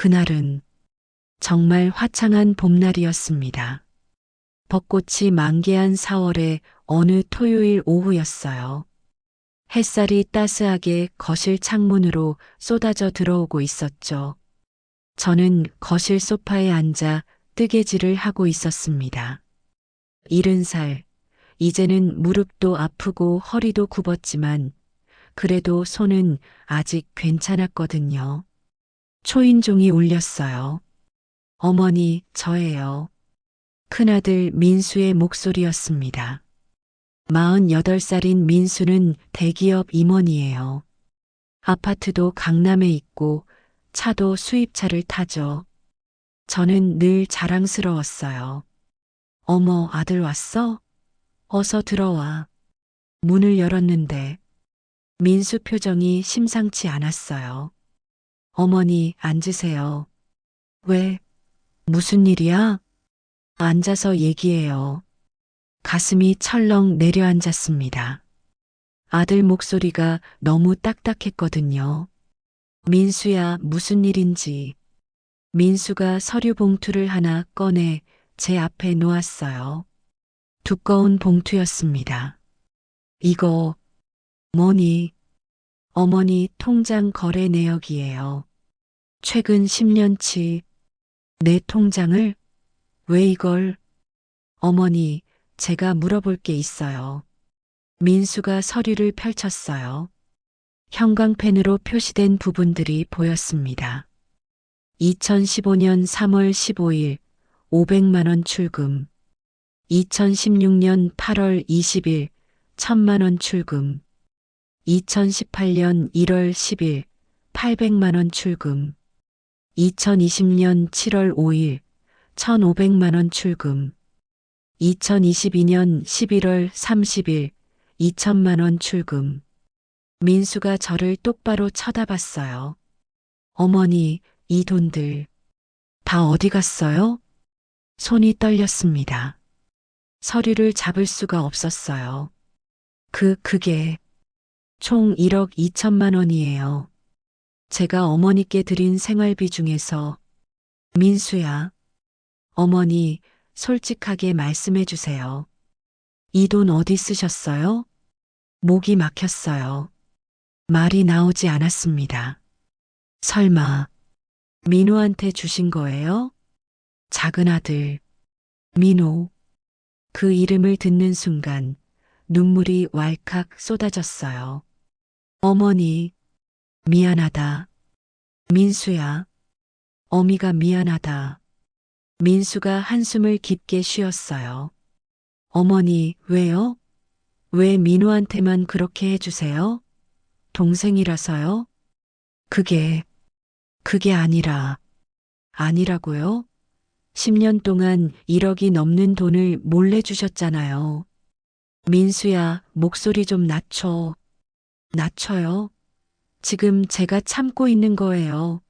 그날은 정말 화창한 봄날이었습니다. 벚꽃이 만개한 4월의 어느 토요일 오후였어요. 햇살이 따스하게 거실 창문으로 쏟아져 들어오고 있었죠. 저는 거실 소파에 앉아 뜨개질을 하고 있었습니다. 70살, 이제는 무릎도 아프고 허리도 굽었지만 그래도 손은 아직 괜찮았거든요. 초인종이 울렸어요. 어머니, 저예요. 큰아들 민수의 목소리였습니다. 48살인 민수는 대기업 임원이에요. 아파트도 강남에 있고 차도 수입차를 타죠. 저는 늘 자랑스러웠어요. 어머, 아들 왔어? 어서 들어와. 문을 열었는데 민수 표정이 심상치 않았어요. 어머니, 앉으세요. 왜? 무슨 일이야? 앉아서 얘기해요. 가슴이 철렁 내려앉았습니다. 아들 목소리가 너무 딱딱했거든요. 민수야, 무슨 일인지. 민수가 서류 봉투를 하나 꺼내 제 앞에 놓았어요. 두꺼운 봉투였습니다. 이거 뭐니? 어머니 통장 거래 내역이에요. 최근 10년치 내 통장을 왜 이걸? 어머니, 제가 물어볼 게 있어요. 민수가 서류를 펼쳤어요. 형광펜으로 표시된 부분들이 보였습니다. 2015년 3월 15일 500만 원 출금. 2016년 8월 20일 1000만 원 출금. 2018년 1월 10일 800만 원 출금. 2020년 7월 5일 1500만 원 출금. 2022년 11월 30일 2000만 원 출금. 민수가 저를 똑바로 쳐다봤어요. 어머니, 이 돈들 다 어디 갔어요? 손이 떨렸습니다. 서류를 잡을 수가 없었어요. 그게 총 1억 2천만 원이에요. 제가 어머니께 드린 생활비 중에서. 민수야, 어머니 솔직하게 말씀해 주세요. 이 돈 어디 쓰셨어요? 목이 막혔어요. 말이 나오지 않았습니다. 설마 민호한테 주신 거예요? 작은 아들, 민호. 그 이름을 듣는 순간 눈물이 왈칵 쏟아졌어요. 어머니, 미안하다. 민수야, 어미가 미안하다. 민수가 한숨을 깊게 쉬었어요. 어머니, 왜요? 왜 민호한테만 그렇게 해주세요? 동생이라서요? 그게 아니라고요? 10년 동안 1억이 넘는 돈을 몰래 주셨잖아요. 민수야, 목소리 좀 낮춰요. 지금 제가 참고 있는 거예요.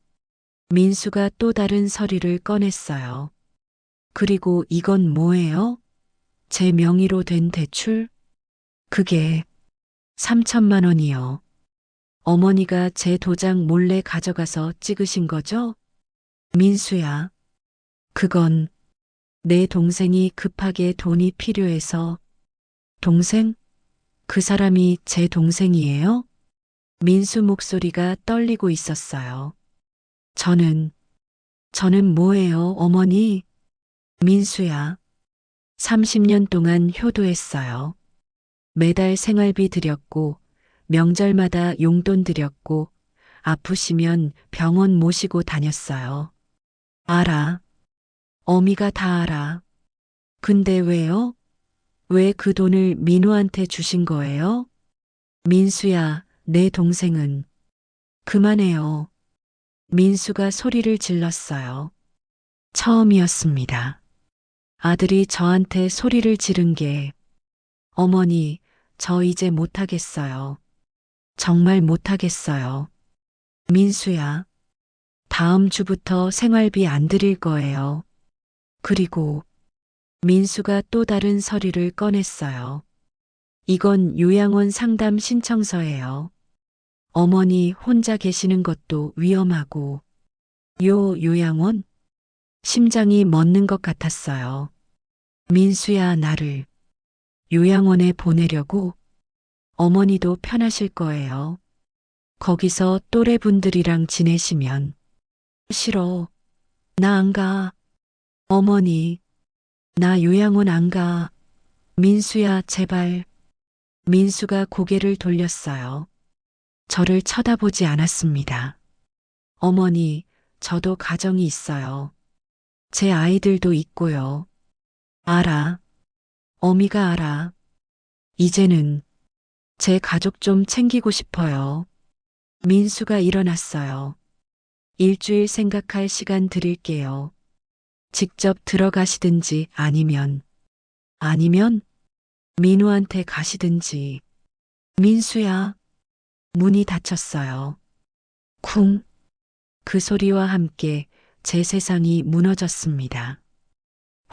민수가 또 다른 서류를 꺼냈어요. 그리고 이건 뭐예요? 제 명의로 된 대출? 그게 3천만 원이요. 어머니가 제 도장 몰래 가져가서 찍으신 거죠? 민수야, 그건 내 동생이 급하게 돈이 필요해서. 동생? 그 사람이 제 동생이에요? 민수 목소리가 떨리고 있었어요. 저는 뭐예요, 어머니? 민수야, 30년 동안 효도했어요. 매달 생활비 드렸고, 명절마다 용돈 드렸고, 아프시면 병원 모시고 다녔어요. 알아. 어미가 다 알아. 근데 왜요? 왜 그 돈을 민호한테 주신 거예요? 민수야, 내 동생은. 그만해요. 민수가 소리를 질렀어요. 처음이었습니다. 아들이 저한테 소리를 지른 게. 어머니, 저 이제 못하겠어요. 정말 못하겠어요. 민수야, 다음 주부터 생활비 안 드릴 거예요. 그리고 민수가 또 다른 서류를 꺼냈어요. 이건 요양원 상담 신청서예요. 어머니 혼자 계시는 것도 위험하고 요양원? 심장이 멎는 것 같았어요. 민수야, 나를 요양원에 보내려고? 어머니도 편하실 거예요. 거기서 또래분들이랑 지내시면. 싫어. 나 안 가. 어머니, 나 요양원 안 가. 민수야, 제발. 민수가 고개를 돌렸어요. 저를 쳐다보지 않았습니다. 어머니, 저도 가정이 있어요. 제 아이들도 있고요. 알아. 어미가 알아. 이제는 제 가족 좀 챙기고 싶어요. 민수가 일어났어요. 일주일 생각할 시간 드릴게요. 직접 들어가시든지 아니면 민우한테 가시든지. 민수야. 문이 닫혔어요. 쿵. 그 소리와 함께 제 세상이 무너졌습니다.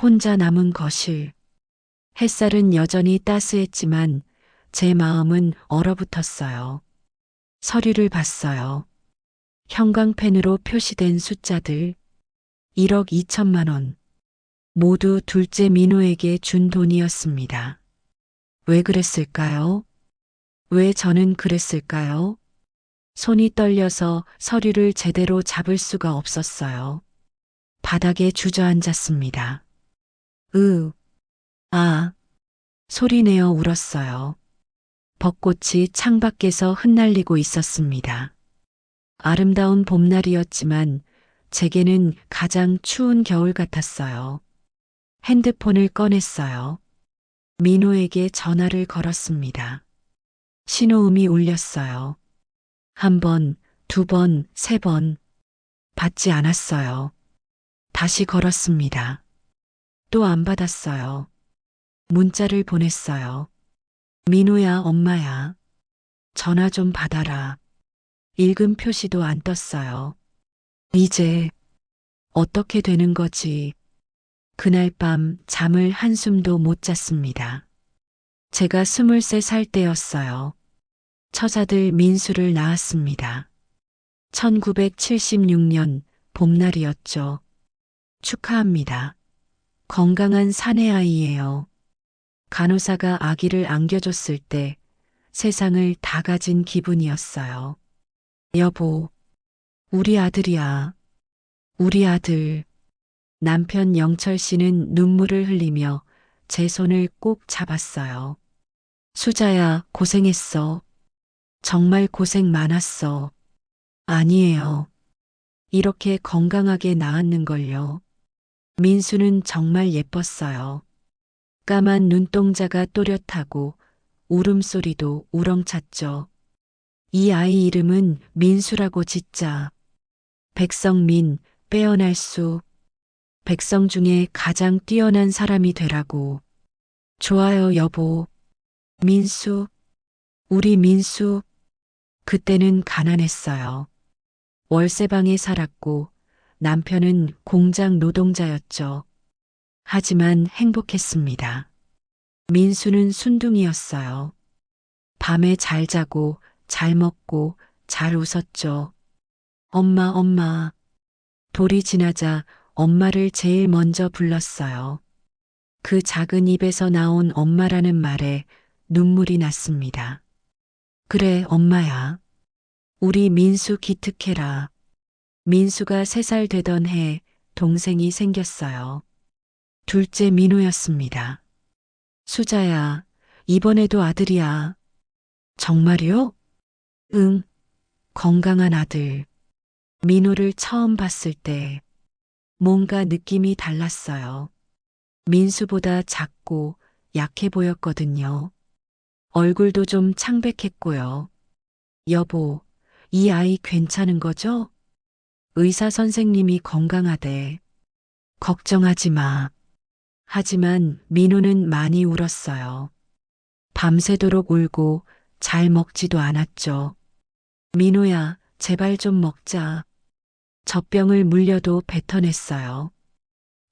혼자 남은 거실. 햇살은 여전히 따스했지만 제 마음은 얼어붙었어요. 서류를 봤어요. 형광펜으로 표시된 숫자들. 1억 2천만 원. 모두 둘째 민호에게 준 돈이었습니다. 왜 그랬을까요? 왜 저는 그랬을까요? 손이 떨려서 서류를 제대로 잡을 수가 없었어요. 바닥에 주저앉았습니다. 아, 소리내어 울었어요. 벚꽃이 창밖에서 흩날리고 있었습니다. 아름다운 봄날이었지만 제게는 가장 추운 겨울 같았어요. 핸드폰을 꺼냈어요. 민호에게 전화를 걸었습니다. 신호음이 울렸어요. 한 번, 두 번, 세 번. 받지 않았어요. 다시 걸었습니다. 또 안 받았어요. 문자를 보냈어요. 민호야, 엄마야. 전화 좀 받아라. 읽음 표시도 안 떴어요. 이제 어떻게 되는 거지? 그날 밤 잠을 한숨도 못 잤습니다. 제가 23살 때였어요. 처자들 민수를 낳았습니다. 1976년 봄날이었죠. 축하합니다. 건강한 사내아이예요. 간호사가 아기를 안겨줬을 때 세상을 다 가진 기분이었어요. 여보, 우리 아들이야. 우리 아들. 남편 영철 씨는 눈물을 흘리며 제 손을 꼭 잡았어요. 수자야, 고생했어. 정말 고생 많았어. 아니에요. 이렇게 건강하게 낳았는걸요. 민수는 정말 예뻤어요. 까만 눈동자가 또렷하고 울음소리도 우렁찼죠. 이 아이 이름은 민수라고 짓자. 백성민, 빼어날 수. 백성 중에 가장 뛰어난 사람이 되라고. 좋아요, 여보. 민수, 우리 민수. 그때는 가난했어요. 월세방에 살았고 남편은 공장 노동자였죠. 하지만 행복했습니다. 민수는 순둥이였어요. 밤에 잘 자고 잘 먹고 잘 웃었죠. 엄마, 엄마. 돌이 지나자 엄마를 제일 먼저 불렀어요. 그 작은 입에서 나온 엄마라는 말에 눈물이 났습니다. 그래, 엄마야. 우리 민수 기특해라. 민수가 3살 되던 해 동생이 생겼어요. 둘째 민호였습니다. 수자야, 이번에도 아들이야. 정말요? 응, 건강한 아들. 민호를 처음 봤을 때 뭔가 느낌이 달랐어요. 민수보다 작고 약해 보였거든요. 얼굴도 좀 창백했고요. 여보, 이 아이 괜찮은 거죠? 의사 선생님이 건강하대. 걱정하지 마. 하지만 민호는 많이 울었어요. 밤새도록 울고 잘 먹지도 않았죠. 민호야, 제발 좀 먹자. 젖병을 물려도 뱉어냈어요.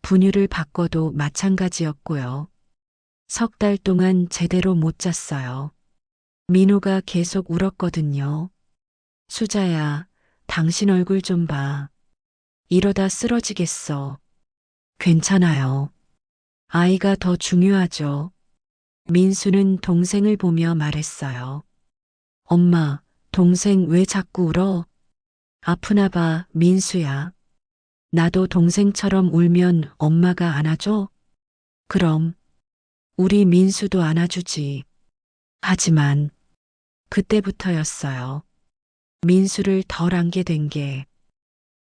분유를 바꿔도 마찬가지였고요. 3달 동안 제대로 못 잤어요. 민호가 계속 울었거든요. 수자야, 당신 얼굴 좀 봐. 이러다 쓰러지겠어. 괜찮아요. 아이가 더 중요하죠. 민수는 동생을 보며 말했어요. 엄마, 동생 왜 자꾸 울어? 아프나 봐, 민수야. 나도 동생처럼 울면 엄마가 안아줘? 그럼, 우리 민수도 안아주지. 하지만, 그때부터였어요. 민수를 덜 안게 된 게,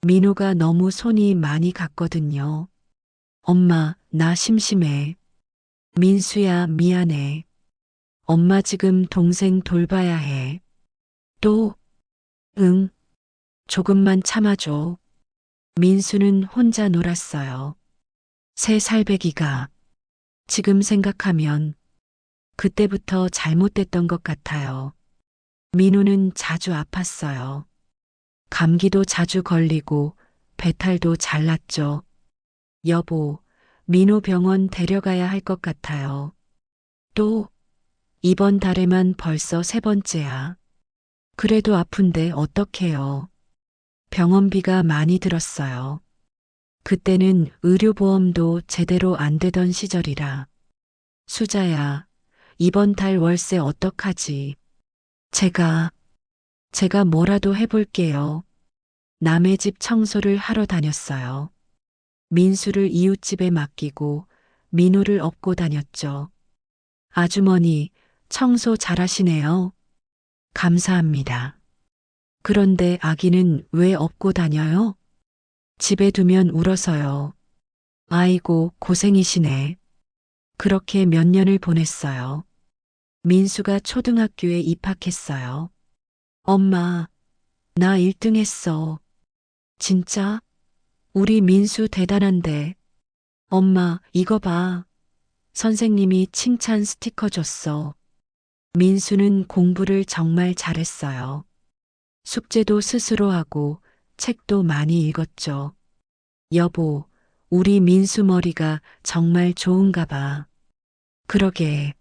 민호가 너무 손이 많이 갔거든요. 엄마, 나 심심해. 민수야, 미안해. 엄마 지금 동생 돌봐야 해. 또, 응, 조금만 참아줘. 민수는 혼자 놀았어요. 새 살배기가 지금 생각하면 그때부터 잘못됐던 것 같아요. 민호는 자주 아팠어요. 감기도 자주 걸리고 배탈도 잘 났죠. 여보, 민호 병원 데려가야 할 것 같아요. 또, 이번 달에만 벌써 세 번째야. 그래도 아픈데 어떡해요. 병원비가 많이 들었어요. 그때는 의료보험도 제대로 안 되던 시절이라. 수자야, 이번 달 월세 어떡하지? 제가, 제가 뭐라도 해볼게요. 남의 집 청소를 하러 다녔어요. 민수를 이웃집에 맡기고 민호를 업고 다녔죠. 아주머니, 청소 잘하시네요. 감사합니다. 그런데 아기는 왜 업고 다녀요? 집에 두면 울어서요. 아이고, 고생이시네. 그렇게 몇 년을 보냈어요. 민수가 초등학교에 입학했어요. 엄마, 나 1등 했어. 진짜? 우리 민수 대단한데. 엄마, 이거 봐. 선생님이 칭찬 스티커 줬어. 민수는 공부를 정말 잘했어요. 숙제도 스스로 하고 책도 많이 읽었죠. 여보, 우리 민수 머리가 정말 좋은가 봐. 그러게.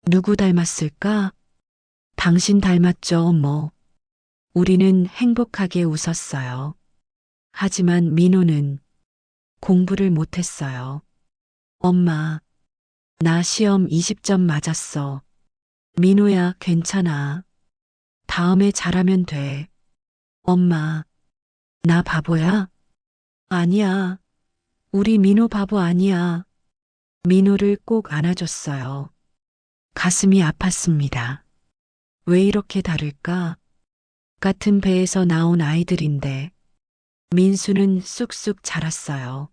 누구 닮았을까? 당신 닮았죠, 뭐. 우리는 행복하게 웃었어요. 하지만 민호는 공부를 못했어요. 엄마, 나 시험 20점 맞았어. 민호야, 괜찮아. 다음에 잘하면 돼. 엄마, 나 바보야? 아니야. 우리 민호 바보 아니야. 민호를 꼭 안아줬어요. 가슴이 아팠습니다. 왜 이렇게 다를까? 같은 배에서 나온 아이들인데 민수는 쑥쑥 자랐어요.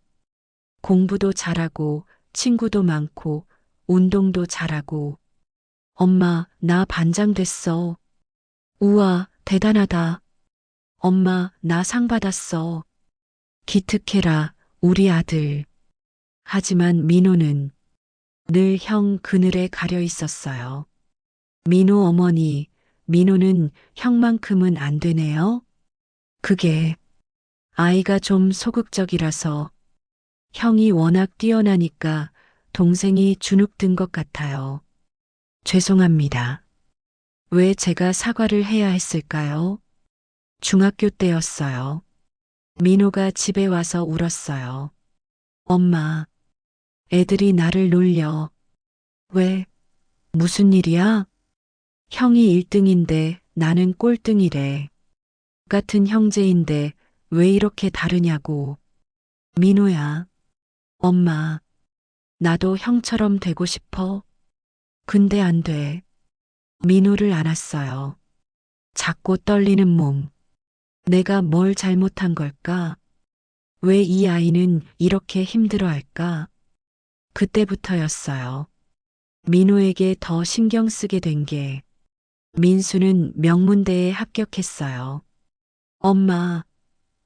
공부도 잘하고 친구도 많고 운동도 잘하고 엄마, 나 반장 됐어. 우와, 대단하다. 엄마, 나 상 받았어. 기특해라, 우리 아들. 하지만 민호는 늘 형 그늘에 가려 있었어요. 민호 어머니, 민호는 형만큼은 안 되네요. 그게 아이가 좀 소극적이라서 형이 워낙 뛰어나니까 동생이 주눅든 것 같아요. 죄송합니다. 왜 제가 사과를 해야 했을까요? 중학교 때였어요. 민호가 집에 와서 울었어요. 엄마, 애들이 나를 놀려. 왜? 무슨 일이야? 형이 1등인데 나는 꼴등이래. 같은 형제인데 왜 이렇게 다르냐고. 민호야, 엄마, 나도 형처럼 되고 싶어. 근데 안 돼. 민호를 안았어요. 작고 떨리는 몸. 내가 뭘 잘못한 걸까? 왜 이 아이는 이렇게 힘들어할까? 그때부터였어요. 민호에게 더 신경 쓰게 된 게 민수는 명문대에 합격했어요. 엄마,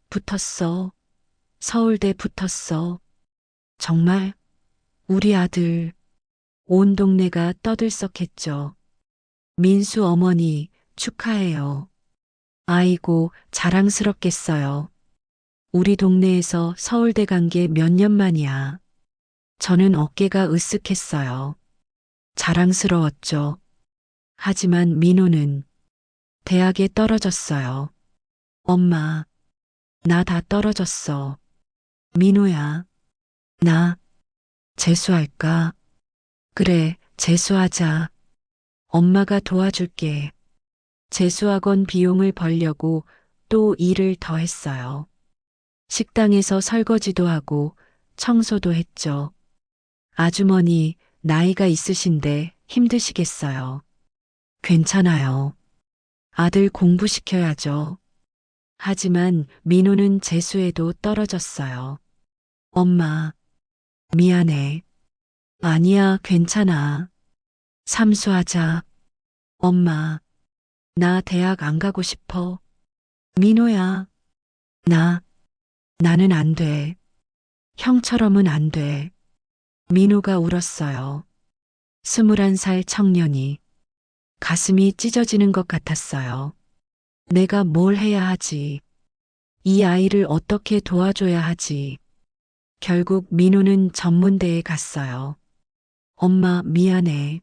붙었어. 서울대 붙었어. 정말? 우리 아들. 온 동네가 떠들썩했죠. 민수 어머니, 축하해요. 아이고, 자랑스럽겠어요. 우리 동네에서 서울대 간 게 몇 년 만이야. 저는 어깨가 으쓱했어요. 자랑스러웠죠. 하지만 민호는 대학에 떨어졌어요. 엄마, 나 다 떨어졌어. 민호야, 나 재수할까? 그래, 재수하자. 엄마가 도와줄게. 재수학원 비용을 벌려고 또 일을 더 했어요. 식당에서 설거지도 하고 청소도 했죠. 아주머니 나이가 있으신데 힘드시겠어요. 괜찮아요. 아들 공부시켜야죠. 하지만 민호는 재수에도 떨어졌어요. 엄마, 미안해. 아니야, 괜찮아. 삼수하자. 엄마, 나 대학 안 가고 싶어. 민호야, 나, 나는 안 돼. 형처럼은 안 돼. 민호가 울었어요. 21살 청년이 가슴이 찢어지는 것 같았어요. 내가 뭘 해야 하지? 이 아이를 어떻게 도와줘야 하지? 결국 민호는 전문대에 갔어요. 엄마, 미안해.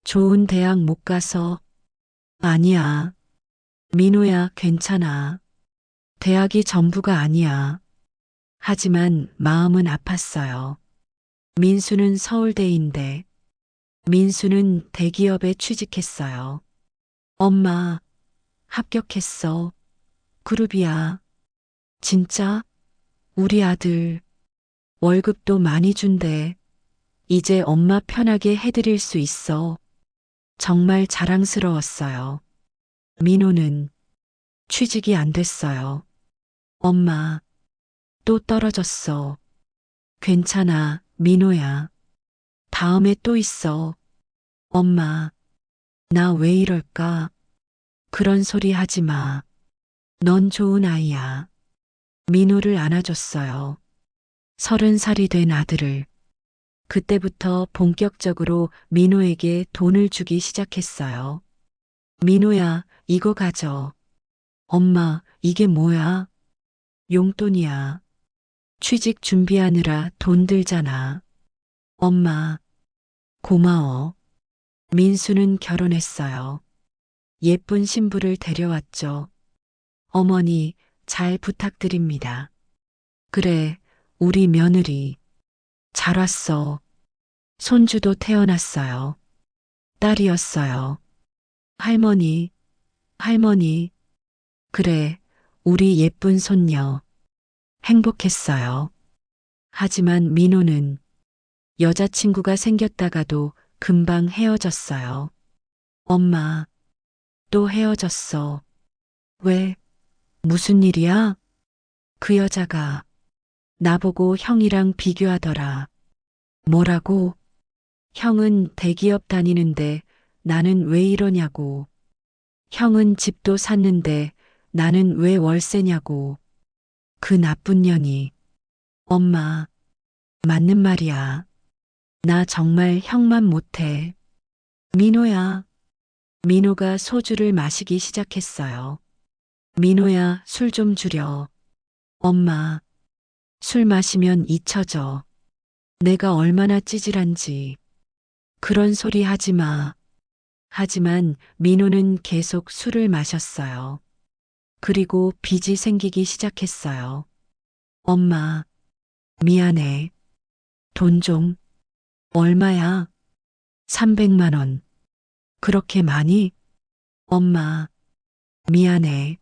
좋은 대학 못 가서. 아니야. 민호야, 괜찮아. 대학이 전부가 아니야. 하지만 마음은 아팠어요. 민수는 서울대인데, 민수는 대기업에 취직했어요. 엄마, 합격했어. 그룹이야. 진짜? 우리 아들. 월급도 많이 준대. 이제 엄마 편하게 해드릴 수 있어. 정말 자랑스러웠어요. 민호는 취직이 안 됐어요. 엄마, 또 떨어졌어. 괜찮아, 민호야. 다음에 또 있어. 엄마, 나 왜 이럴까? 그런 소리 하지 마. 넌 좋은 아이야. 민호를 안아줬어요. 30살이 된 아들을. 그때부터 본격적으로 민호에게 돈을 주기 시작했어요. 민호야, 이거 가져. 엄마, 이게 뭐야? 용돈이야. 취직 준비하느라 돈 들잖아. 엄마, 고마워. 민수는 결혼했어요. 예쁜 신부를 데려왔죠. 어머니, 잘 부탁드립니다. 그래, 우리 며느리. 잘 왔어. 손주도 태어났어요. 딸이었어요. 할머니, 할머니. 그래, 우리 예쁜 손녀. 행복했어요. 하지만 민호는 여자친구가 생겼다가도 금방 헤어졌어요. 엄마, 또 헤어졌어. 왜? 무슨 일이야? 그 여자가 나보고 형이랑 비교하더라. 뭐라고? 형은 대기업 다니는데 나는 왜 이러냐고. 형은 집도 샀는데 나는 왜 월세냐고. 그 나쁜 년이. 엄마, 맞는 말이야. 나 정말 형만 못해. 민호야. 민호가 소주를 마시기 시작했어요. 민호야, 술 좀 줄여. 엄마, 술 마시면 잊혀져. 내가 얼마나 찌질한지. 그런 소리 하지 마. 하지만 민호는 계속 술을 마셨어요. 그리고 빚이 생기기 시작했어요. 엄마, 미안해. 돈 좀. 얼마야? 300만 원. 그렇게 많이? 엄마, 미안해.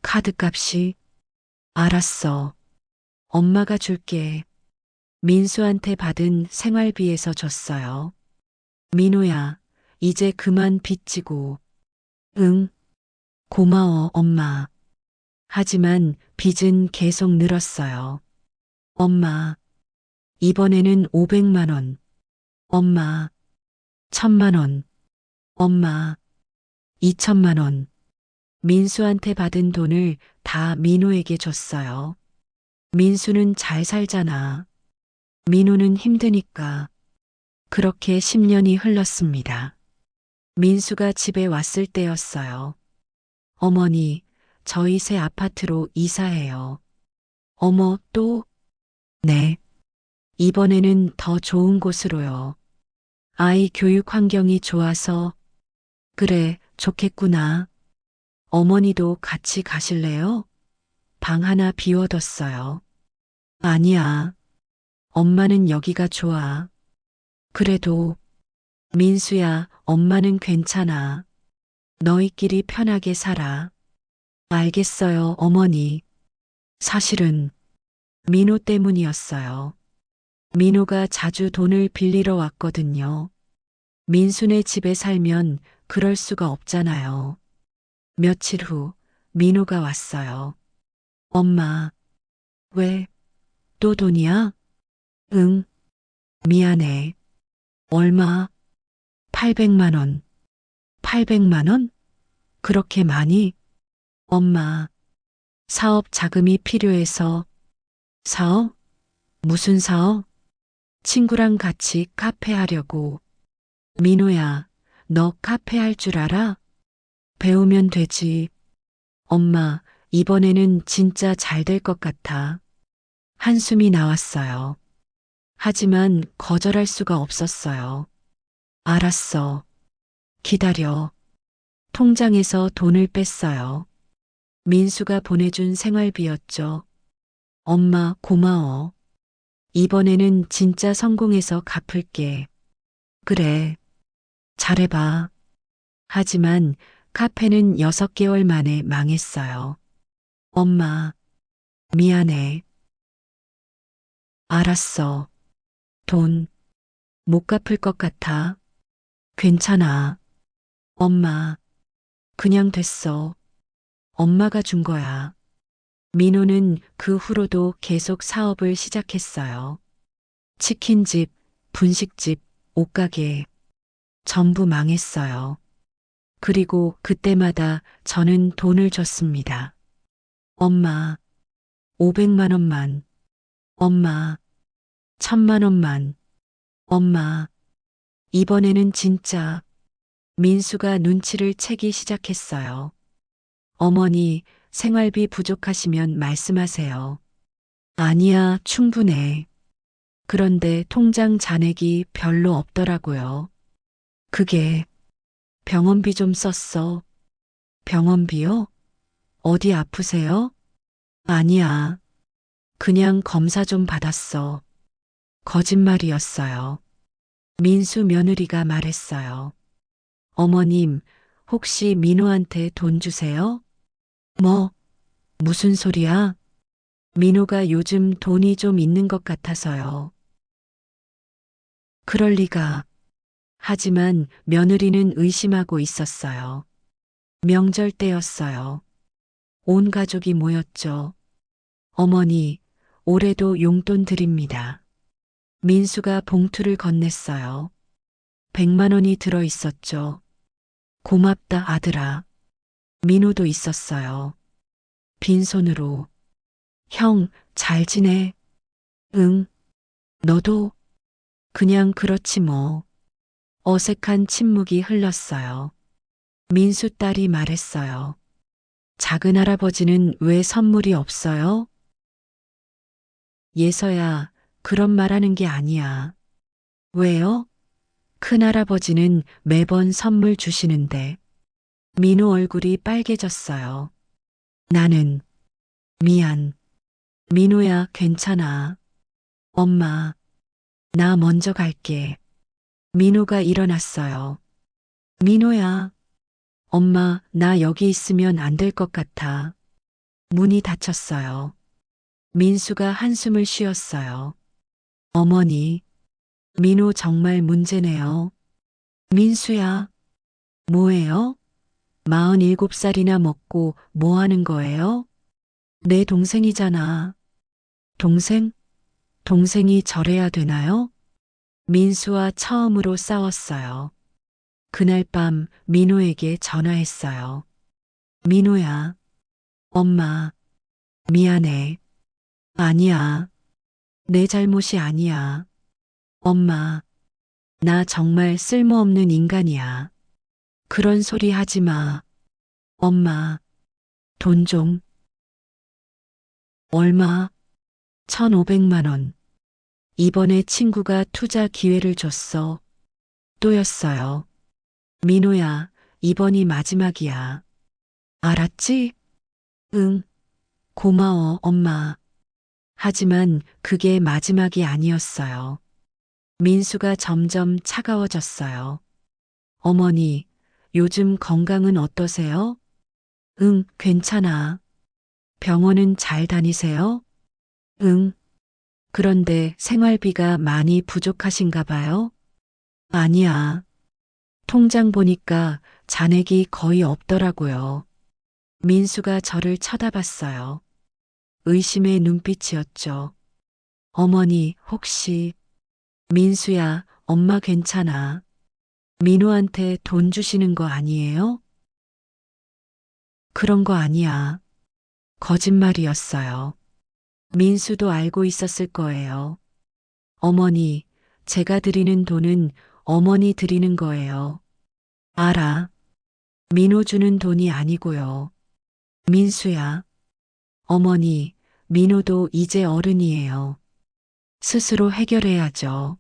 카드값이? 알았어. 엄마가 줄게. 민수한테 받은 생활비에서 줬어요. 민호야, 이제 그만 빚지고. 응, 고마워, 엄마. 하지만 빚은 계속 늘었어요. 엄마, 이번에는 500만 원. 엄마, 1000만 원. 엄마, 2천만 원. 민수한테 받은 돈을 다 민호에게 줬어요. 민수는 잘 살잖아. 민호는 힘드니까. 그렇게 10년이 흘렀습니다. 민수가 집에 왔을 때였어요. 어머니, 저희 새 아파트로 이사해요. 어머, 또? 네. 이번에는 더 좋은 곳으로요. 아이 교육 환경이 좋아서. 그래, 좋겠구나. 어머니도 같이 가실래요? 방 하나 비워뒀어요. 아니야. 엄마는 여기가 좋아. 그래도 민수야, 엄마는 괜찮아. 너희끼리 편하게 살아. 알겠어요, 어머니. 사실은 민호 때문이었어요. 민호가 자주 돈을 빌리러 왔거든요. 민수네 집에 살면 그럴 수가 없잖아요. 며칠 후 민호가 왔어요. 엄마, 왜? 또 돈이야? 응, 미안해. 얼마? 800만 원. 800만 원? 그렇게 많이? 엄마, 사업 자금이 필요해서. 사업? 무슨 사업? 친구랑 같이 카페 하려고. 민호야, 너 카페 할 줄 알아? 배우면 되지. 엄마, 이번에는 진짜 잘 될 것 같아. 한숨이 나왔어요. 하지만 거절할 수가 없었어요. 알았어. 기다려. 통장에서 돈을 뺐어요. 민수가 보내준 생활비였죠. 엄마, 고마워. 이번에는 진짜 성공해서 갚을게. 그래. 잘해봐. 하지만 카페는 6개월 만에 망했어요. 엄마, 미안해. 알았어. 돈 못 갚을 것 같아. 괜찮아. 엄마, 그냥 됐어. 엄마가 준 거야. 민호는 그 후로도 계속 사업을 시작했어요. 치킨집, 분식집, 옷가게, 전부 망했어요. 그리고 그때마다 저는 돈을 줬습니다. 엄마, 500만 원만. 엄마, 1000만 원만. 엄마, 이번에는 진짜 민수가 눈치를 채기 시작했어요. 어머니, 생활비 부족하시면 말씀하세요. 아니야, 충분해. 그런데 통장 잔액이 별로 없더라고요. 그게 병원비 좀 썼어. 병원비요? 어디 아프세요? 아니야. 그냥 검사 좀 받았어. 거짓말이었어요. 민수 며느리가 말했어요. 어머님, 혹시 민호한테 돈 주세요? 뭐, 무슨 소리야? 민호가 요즘 돈이 좀 있는 것 같아서요. 그럴 리가. 하지만 며느리는 의심하고 있었어요. 명절 때였어요. 온 가족이 모였죠. 어머니, 올해도 용돈 드립니다. 민수가 봉투를 건넸어요. 100만 원이 들어 있었죠. 고맙다, 아들아. 민호도 있었어요. 빈손으로. 형, 잘 지내? 응, 너도? 그냥 그렇지 뭐. 어색한 침묵이 흘렀어요. 민수 딸이 말했어요. 작은 할아버지는 왜 선물이 없어요? 예서야, 그런 말 하는 게 아니야. 왜요? 큰 할아버지는 매번 선물 주시는데. 민호 얼굴이 빨개졌어요. 나는, 미안. 민호야, 괜찮아. 엄마, 나 먼저 갈게. 민호가 일어났어요. 민호야, 엄마, 나 여기 있으면 안 될 것 같아. 문이 닫혔어요. 민수가 한숨을 쉬었어요. 어머니, 민호 정말 문제네요. 민수야, 뭐예요? 47살이나 먹고 뭐 하는 거예요? 내 동생이잖아. 동생? 동생이 저래야 되나요? 민수와 처음으로 싸웠어요. 그날 밤 민호에게 전화했어요. 민호야, 엄마, 미안해. 아니야. 내 잘못이 아니야. 엄마, 나 정말 쓸모없는 인간이야. 그런 소리 하지 마. 엄마, 돈 좀. 얼마? 1,500만 원. 이번에 친구가 투자 기회를 줬어. 또였어요. 민호야, 이번이 마지막이야. 알았지? 응, 고마워, 엄마. 하지만 그게 마지막이 아니었어요. 민수가 점점 차가워졌어요. 어머니, 요즘 건강은 어떠세요? 응, 괜찮아. 병원은 잘 다니세요? 응. 그런데 생활비가 많이 부족하신가 봐요? 아니야. 통장 보니까 잔액이 거의 없더라고요. 민수가 저를 쳐다봤어요. 의심의 눈빛이었죠. 어머니, 혹시, 민수야, 엄마 괜찮아. 민호한테 돈 주시는 거 아니에요? 그런 거 아니야. 거짓말이었어요. 민수도 알고 있었을 거예요. 어머니, 제가 드리는 돈은 어머니 드리는 거예요. 알아. 민호 주는 돈이 아니고요. 민수야. 어머니, 민호도 이제 어른이에요. 스스로 해결해야죠.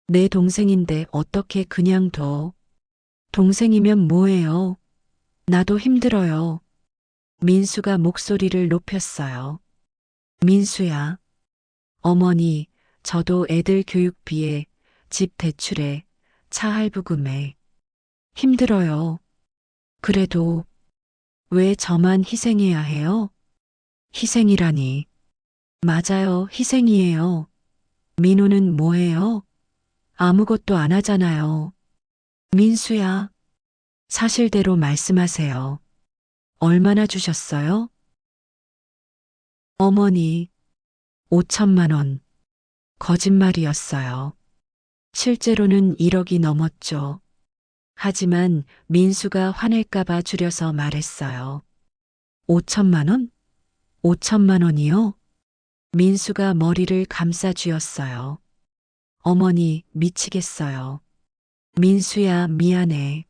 내 동생인데 어떻게 그냥 둬. 동생이면 뭐해요? 나도 힘들어요. 민수가 목소리를 높였어요. 민수야. 어머니, 저도 애들 교육비에, 집 대출에, 차 할부금에 힘들어요. 그래도 왜 저만 희생해야 해요? 희생이라니. 맞아요, 희생이에요. 민호는 뭐해요? 아무것도 안 하잖아요. 민수야, 사실대로 말씀하세요. 얼마나 주셨어요? 어머니, 5천만 원. 거짓말이었어요. 실제로는 1억이 넘었죠. 하지만 민수가 화낼까봐 줄여서 말했어요. 5천만 원? 5천만 원이요? 민수가 머리를 감싸 쥐었어요. 어머니, 미치겠어요. 민수야, 미안해.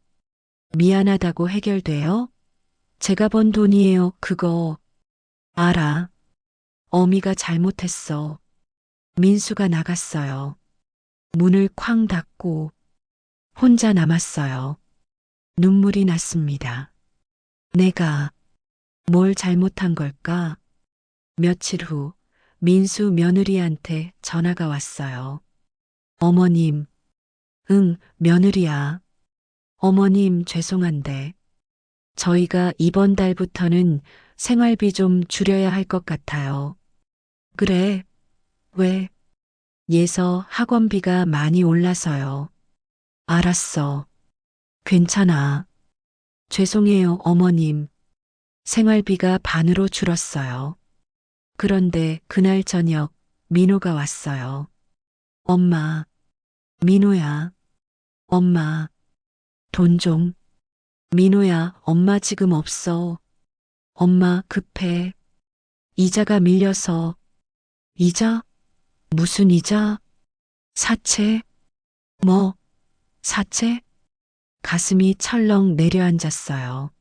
미안하다고 해결돼요? 제가 번 돈이에요, 그거. 알아. 어미가 잘못했어. 민수가 나갔어요. 문을 쾅 닫고 혼자 남았어요. 눈물이 났습니다. 내가 뭘 잘못한 걸까? 며칠 후 민수 며느리한테 전화가 왔어요. 어머님, 응, 며느리야. 어머님, 죄송한데 저희가 이번 달부터는 생활비 좀 줄여야 할 것 같아요. 그래, 왜? 예서 학원비가 많이 올라서요. 알았어. 괜찮아. 죄송해요, 어머님. 생활비가 반으로 줄었어요. 그런데 그날 저녁 민호가 왔어요. 엄마, 민호야. 엄마, 돈 좀. 민호야, 엄마 지금 없어. 엄마 급해. 이자가 밀려서. 이자? 무슨 이자? 사채? 뭐, 사채? 가슴이 철렁 내려앉았어요.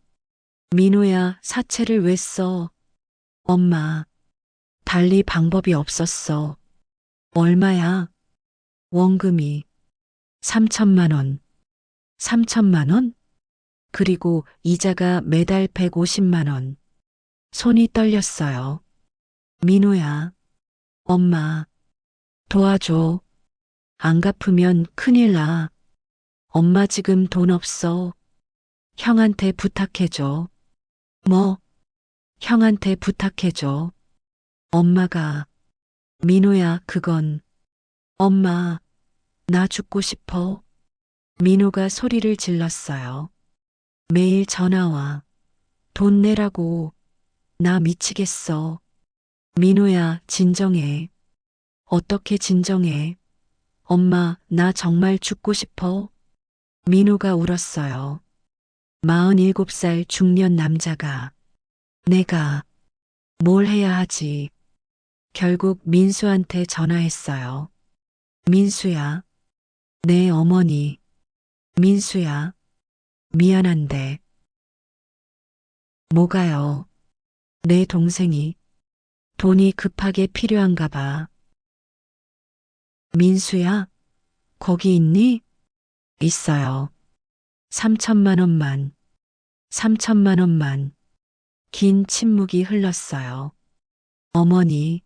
민호야, 사채를 왜 써? 엄마, 달리 방법이 없었어. 얼마야? 원금이 3천만 원. 3천만 원? 그리고 이자가 매달 150만 원. 손이 떨렸어요. 민호야, 엄마, 도와줘. 안 갚으면 큰일 나. 엄마 지금 돈 없어. 형한테 부탁해줘. 뭐, 형한테 부탁해줘. 엄마가, 민호야, 그건. 엄마, 나 죽고 싶어. 민호가 소리를 질렀어요. 매일 전화와. 돈 내라고. 나 미치겠어. 민호야, 진정해. 어떻게 진정해? 엄마, 나 정말 죽고 싶어. 민호가 울었어요. 47살 중년 남자가. 내가 뭘 해야 하지? 결국 민수한테 전화했어요. 민수야, 내 어머니. 민수야, 미안한데. 뭐가요? 내 동생이 돈이 급하게 필요한가 봐. 민수야, 거기 있니? 있어요. 3천만 원만. 3천만 원만. 긴 침묵이 흘렀어요. 어머니,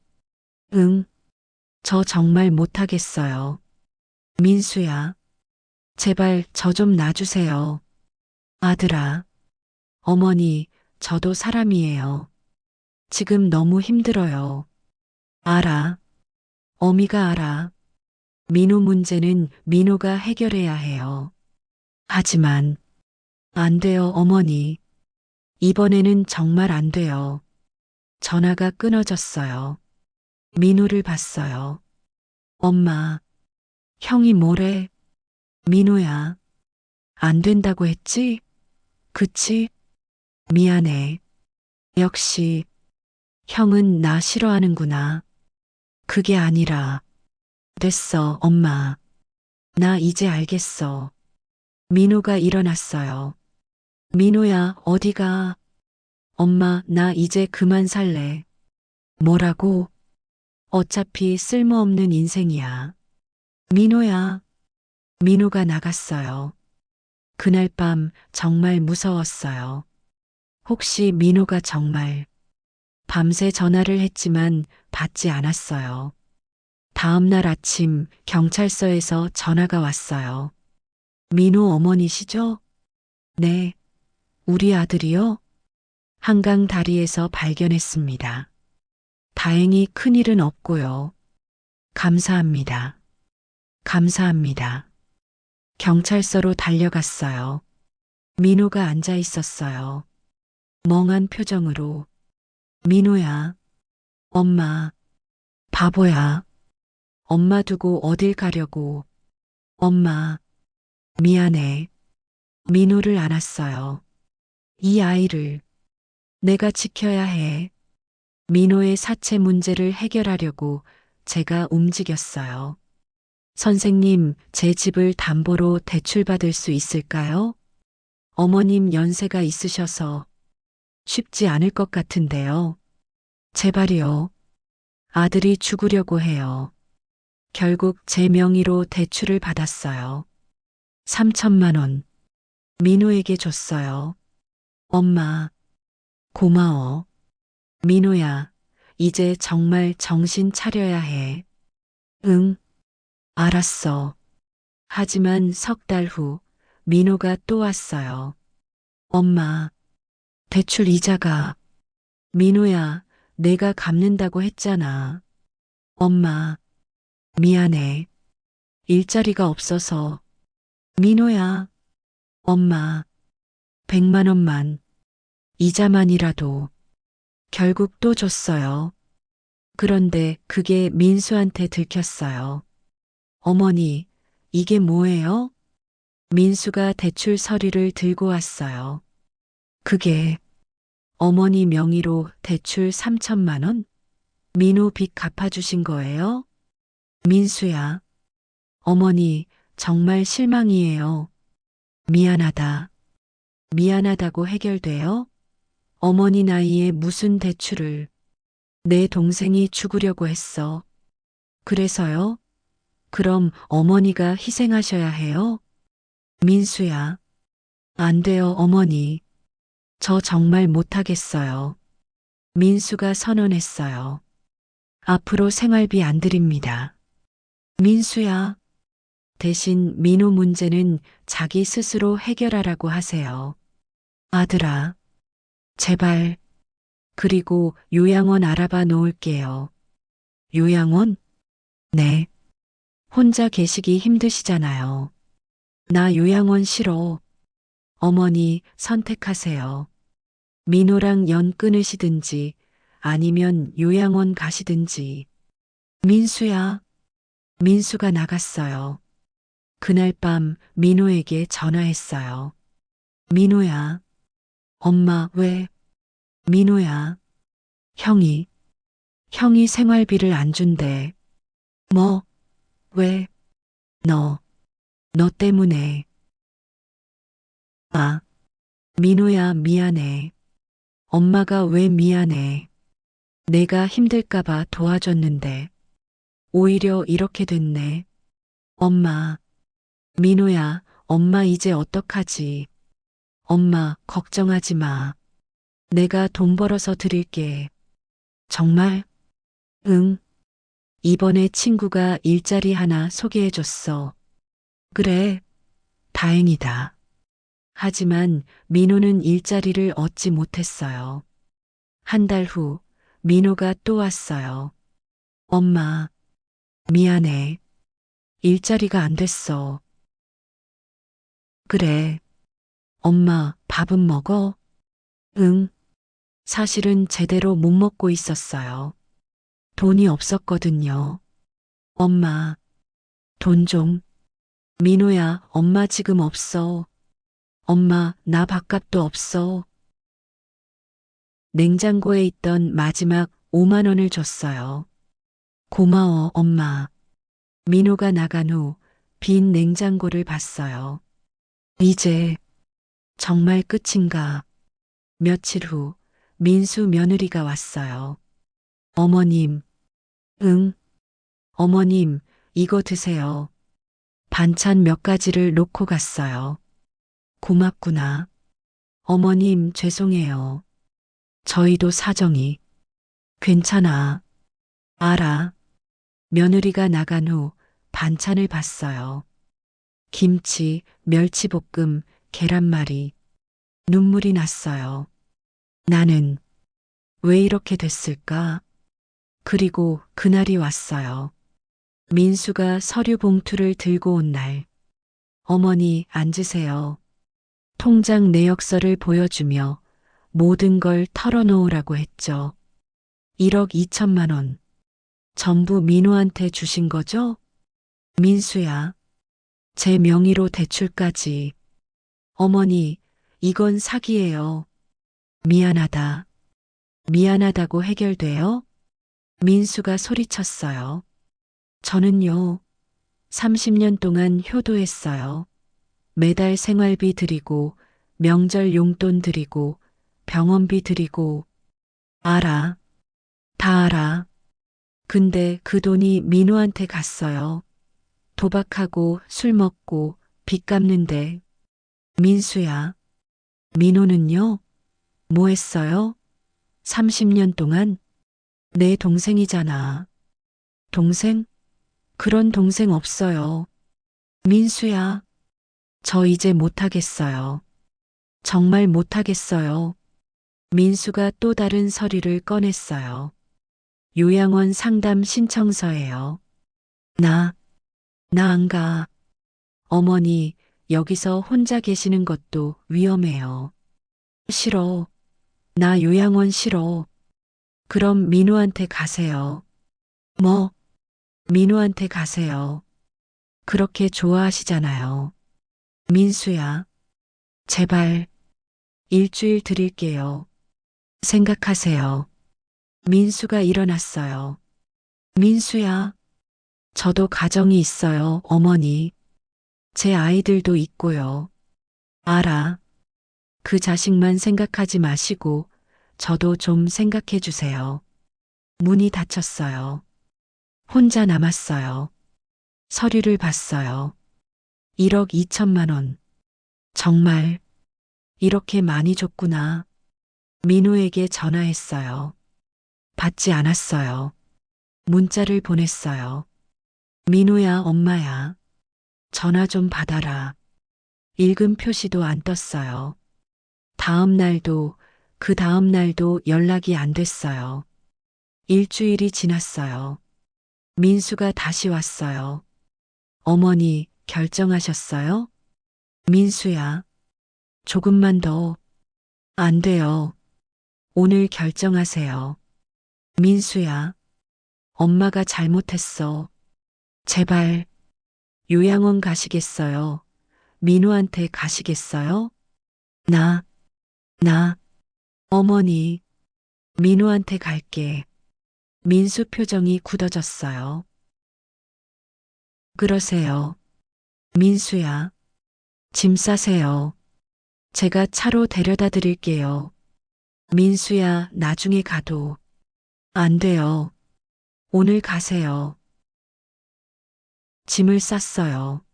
응, 저 정말 못하겠어요. 민수야, 제발 저 좀 놔주세요. 아들아, 어머니, 저도 사람이에요. 지금 너무 힘들어요. 알아. 어미가 알아. 민호 문제는 민호가 해결해야 해요. 하지만 안 돼요, 어머니. 이번에는 정말 안 돼요. 전화가 끊어졌어요. 민호를 봤어요. 엄마, 형이 뭐래? 민호야, 안 된다고 했지? 그치? 미안해. 역시, 형은 나 싫어하는구나. 그게 아니라, 됐어, 엄마. 나 이제 알겠어. 민호가 일어났어요. 민호야, 어디가? 엄마, 나 이제 그만 살래. 뭐라고? 어차피 쓸모없는 인생이야. 민호야. 민호가 나갔어요. 그날 밤 정말 무서웠어요. 혹시 민호가 정말 밤새 전화를 했지만 받지 않았어요. 다음 날 아침 경찰서에서 전화가 왔어요. 민호 어머니시죠? 네, 우리 아들이요? 한강 다리에서 발견했습니다. 다행히 큰일은 없고요. 감사합니다. 감사합니다. 경찰서로 달려갔어요. 민호가 앉아 있었어요. 멍한 표정으로. 민호야, 엄마, 바보야. 엄마 두고 어딜 가려고. 엄마, 미안해. 민호를 안았어요. 이 아이를 내가 지켜야 해. 민호의 사체 문제를 해결하려고 제가 움직였어요. 선생님, 제 집을 담보로 대출받을 수 있을까요? 어머님 연세가 있으셔서 쉽지 않을 것 같은데요. 제발이요. 아들이 죽으려고 해요. 결국 제 명의로 대출을 받았어요. 3천만 원. 민호에게 줬어요. 엄마, 고마워. 민호야, 이제 정말 정신 차려야 해. 응, 알았어. 하지만 석 달 후, 민호가 또 왔어요. 엄마, 대출 이자가. 민호야, 내가 갚는다고 했잖아. 엄마, 미안해. 일자리가 없어서. 민호야, 엄마, 100만 원만, 이자만이라도. 결국 또 줬어요. 그런데 그게 민수한테 들켰어요. 어머니, 이게 뭐예요? 민수가 대출 서류를 들고 왔어요. 그게 어머니 명의로 대출 3천만 원? 민호 빚 갚아주신 거예요? 민수야, 어머니, 정말 실망이에요. 미안하다. 미안하다고 해결돼요? 어머니 나이에 무슨 대출을. 내 동생이 죽으려고 했어. 그래서요? 그럼 어머니가 희생하셔야 해요? 민수야, 안 돼요, 어머니. 저 정말 못하겠어요. 민수가 선언했어요. 앞으로 생활비 안 드립니다. 민수야, 대신 민호 문제는 자기 스스로 해결하라고 하세요. 아들아, 제발. 그리고 요양원 알아봐 놓을게요. 요양원? 네. 혼자 계시기 힘드시잖아요. 나 요양원 싫어. 어머니 선택하세요. 민호랑 연 끊으시든지 아니면 요양원 가시든지. 민수야. 민수가 나갔어요. 그날 밤 민호에게 전화했어요. 민호야. 엄마 왜? 민호야. 형이 생활비를 안 준대. 뭐? 왜? 너. 너 때문에. 아. 민호야 미안해. 엄마가 왜 미안해. 내가 힘들까봐 도와줬는데. 오히려 이렇게 됐네. 엄마. 민호야, 엄마 이제 어떡하지? 엄마, 걱정하지 마. 내가 돈 벌어서 드릴게. 정말? 응, 이번에 친구가 일자리 하나 소개해줬어. 그래, 다행이다. 하지만 민호는 일자리를 얻지 못했어요. 한 달 후, 민호가 또 왔어요. 엄마, 미안해. 일자리가 안 됐어. 그래. 엄마, 밥은 먹어? 응. 사실은 제대로 못 먹고 있었어요. 돈이 없었거든요. 엄마, 돈 좀. 민호야, 엄마 지금 없어. 엄마, 나 밥값도 없어. 냉장고에 있던 마지막 5만 원을 줬어요. 고마워, 엄마. 민호가 나간 후 빈 냉장고를 봤어요. 이제 정말 끝인가? 며칠 후 민수 며느리가 왔어요. 어머님, 응, 어머님, 이거 드세요. 반찬 몇 가지를 놓고 갔어요. 고맙구나. 어머님, 죄송해요. 저희도 사정이. 괜찮아. 알아. 며느리가 나간 후 반찬을 봤어요. 김치, 멸치볶음, 계란말이. 눈물이 났어요. 나는 왜 이렇게 됐을까? 그리고 그날이 왔어요. 민수가 서류 봉투를 들고 온 날. 어머니, 앉으세요. 통장 내역서를 보여주며 모든 걸 털어놓으라고 했죠. 1억 2천만 원. 전부 민호한테 주신 거죠? 민수야, 제 명의로 대출까지. 어머니, 이건 사기예요. 미안하다. 미안하다고 해결돼요? 민수가 소리쳤어요. 저는요, 30년 동안 효도했어요. 매달 생활비 드리고, 명절 용돈 드리고, 병원비 드리고, 알아. 다 알아. 근데 그 돈이 민호한테 갔어요. 도박하고 술 먹고 빚 갚는데. 민수야, 민호는요? 뭐 했어요? 30년 동안? 내 동생이잖아. 동생? 그런 동생 없어요. 민수야, 저 이제 못하겠어요. 정말 못하겠어요. 민수가 또 다른 서류를 꺼냈어요. 요양원 상담 신청서예요. 나, 나 안 가. 어머니, 여기서 혼자 계시는 것도 위험해요. 싫어. 나 요양원 싫어. 그럼 민우한테 가세요. 뭐, 민우한테 가세요. 그렇게 좋아하시잖아요. 민수야, 제발, 일주일 드릴게요. 생각하세요. 민수가 일어났어요. 민수야, 저도 가정이 있어요, 어머니. 제 아이들도 있고요. 알아. 그 자식만 생각하지 마시고, 저도 좀 생각해 주세요. 문이 닫혔어요. 혼자 남았어요. 서류를 봤어요. 1억 2천만 원. 정말, 이렇게 많이 줬구나. 민호에게 전화했어요. 받지 않았어요. 문자를 보냈어요. 민호야, 엄마야. 전화 좀 받아라. 읽음 표시도 안 떴어요. 다음 날도, 그 다음 날도 연락이 안 됐어요. 일주일이 지났어요. 민수가 다시 왔어요. 어머니, 결정하셨어요? 민수야, 조금만 더. 안 돼요. 오늘 결정하세요. 민수야, 엄마가 잘못했어. 제발, 요양원 가시겠어요? 민우한테 가시겠어요? 나, 나, 어머니, 민우한테 갈게. 민수 표정이 굳어졌어요. 그러세요. 민수야, 짐 싸세요. 제가 차로 데려다 드릴게요. 민수야, 나중에 가도. 안 돼요. 오늘 가세요. 짐을 쌌어요.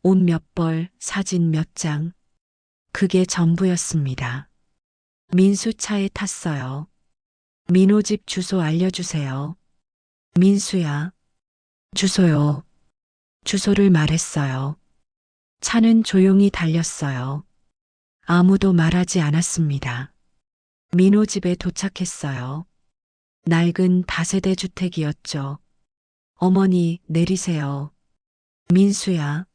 옷 몇 벌, 사진 몇 장. 그게 전부였습니다. 민수 차에 탔어요. 민호 집 주소 알려주세요. 민수야, 주소요. 주소를 말했어요. 차는 조용히 달렸어요. 아무도 말하지 않았습니다. 민호 집에 도착했어요. 낡은 다세대 주택이었죠. 어머니, 내리세요. 민수야,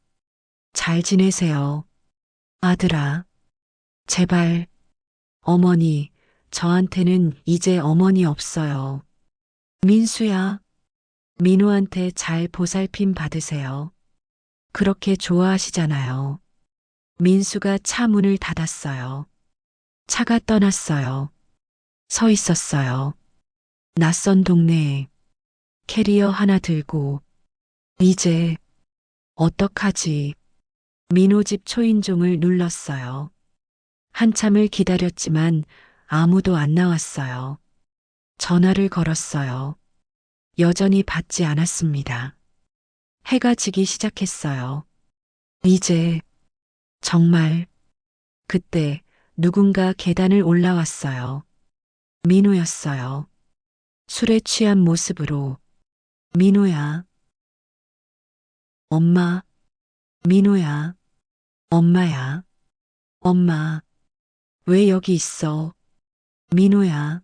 잘 지내세요. 아들아, 제발. 어머니, 저한테는 이제 어머니 없어요. 민수야, 민호한테 잘 보살핌 받으세요. 그렇게 좋아하시잖아요. 민수가 차 문을 닫았어요. 차가 떠났어요. 서 있었어요. 낯선 동네에 캐리어 하나 들고 이제 어떡하지? 민호 집 초인종을 눌렀어요. 한참을 기다렸지만 아무도 안 나왔어요. 전화를 걸었어요. 여전히 받지 않았습니다. 해가 지기 시작했어요. 이제 정말 그때 누군가 계단을 올라왔어요. 민호였어요. 술에 취한 모습으로 민호야. 엄마. 민호야. 엄마야. 엄마. 왜 여기 있어? 민호야.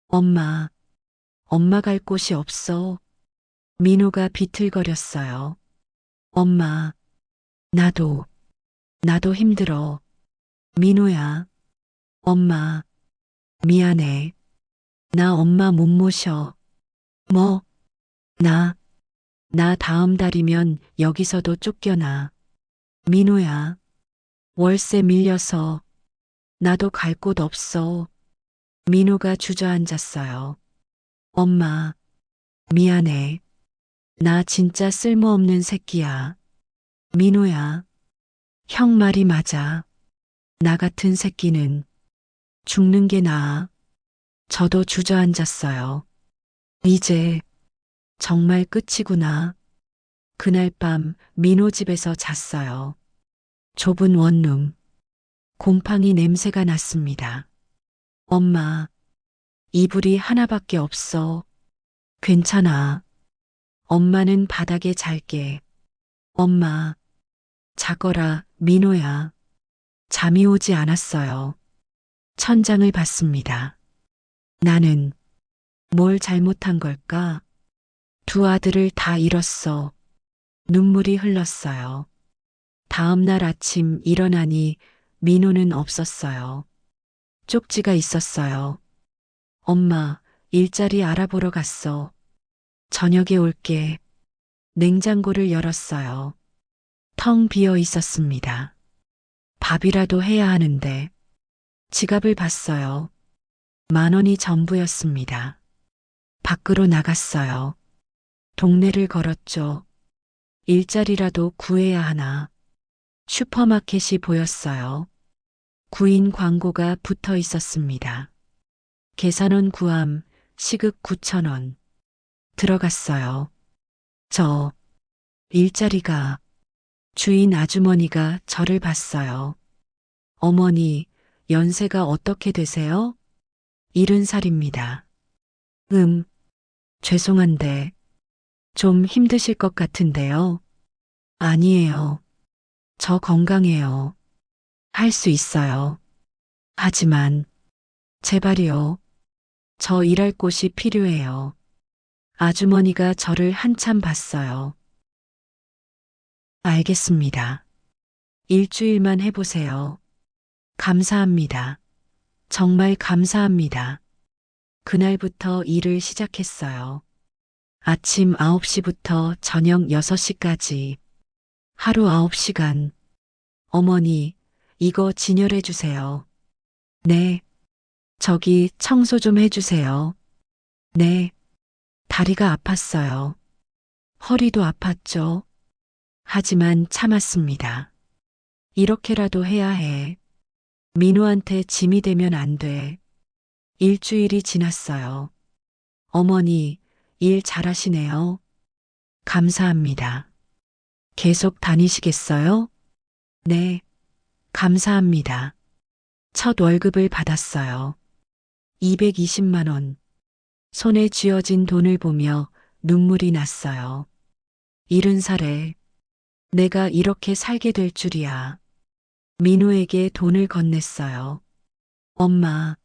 엄마. 엄마 갈 곳이 없어. 민호가 비틀거렸어요. 엄마. 나도 힘들어. 민호야. 엄마. 미안해. 나 엄마 못 모셔. 뭐? 나 다음 달이면 여기서도 쫓겨나. 민호야. 월세 밀려서 나도 갈 곳 없어. 민호가 주저앉았어요. 엄마. 미안해. 나 진짜 쓸모없는 새끼야. 민호야. 형 말이 맞아. 나 같은 새끼는 죽는 게 나아. 저도 주저앉았어요. 이제 정말 끝이구나. 그날 밤 민호 집에서 잤어요. 좁은 원룸. 곰팡이 냄새가 났습니다. 엄마, 이불이 하나밖에 없어. 괜찮아. 엄마는 바닥에 잘게. 엄마, 자거라, 민호야. 잠이 오지 않았어요. 천장을 봤습니다. 나는 뭘 잘못한 걸까? 두 아들을 다 잃었어. 눈물이 흘렀어요. 다음 날 아침 일어나니 민호는 없었어요. 쪽지가 있었어요. 엄마, 일자리 알아보러 갔어. 저녁에 올게. 냉장고를 열었어요. 텅 비어 있었습니다. 밥이라도 해야 하는데. 지갑을 봤어요. 10,000원이 전부였습니다. 밖으로 나갔어요. 동네를 걸었죠. 일자리라도 구해야 하나. 슈퍼마켓이 보였어요. 구인 광고가 붙어 있었습니다. 계산원 구함, 시급 9,000원. 들어갔어요. 저, 일자리가, 주인 아주머니가 저를 봤어요. 어머니, 연세가 어떻게 되세요? 70살입니다. 죄송한데, 좀 힘드실 것 같은데요. 아니에요. 저 건강해요. 할 수 있어요. 하지만, 제발이요. 저 일할 곳이 필요해요. 아주머니가 저를 한참 봤어요. 알겠습니다. 일주일만 해보세요. 감사합니다. 정말 감사합니다. 그날부터 일을 시작했어요. 아침 9시부터 저녁 6시까지. 하루 9시간. 어머니, 이거 진열해 주세요. 네. 저기 청소 좀 해주세요. 네. 다리가 아팠어요. 허리도 아팠죠. 하지만 참았습니다. 이렇게라도 해야 해. 민호한테 짐이 되면 안 돼. 일주일이 지났어요. 어머니, 일 잘하시네요. 감사합니다. 계속 다니시겠어요? 네. 감사합니다. 첫 월급을 받았어요. 220만 원. 손에 쥐어진 돈을 보며 눈물이 났어요. 70살에 내가 이렇게 살게 될 줄이야. 민우에게 돈을 건넸어요. 엄마,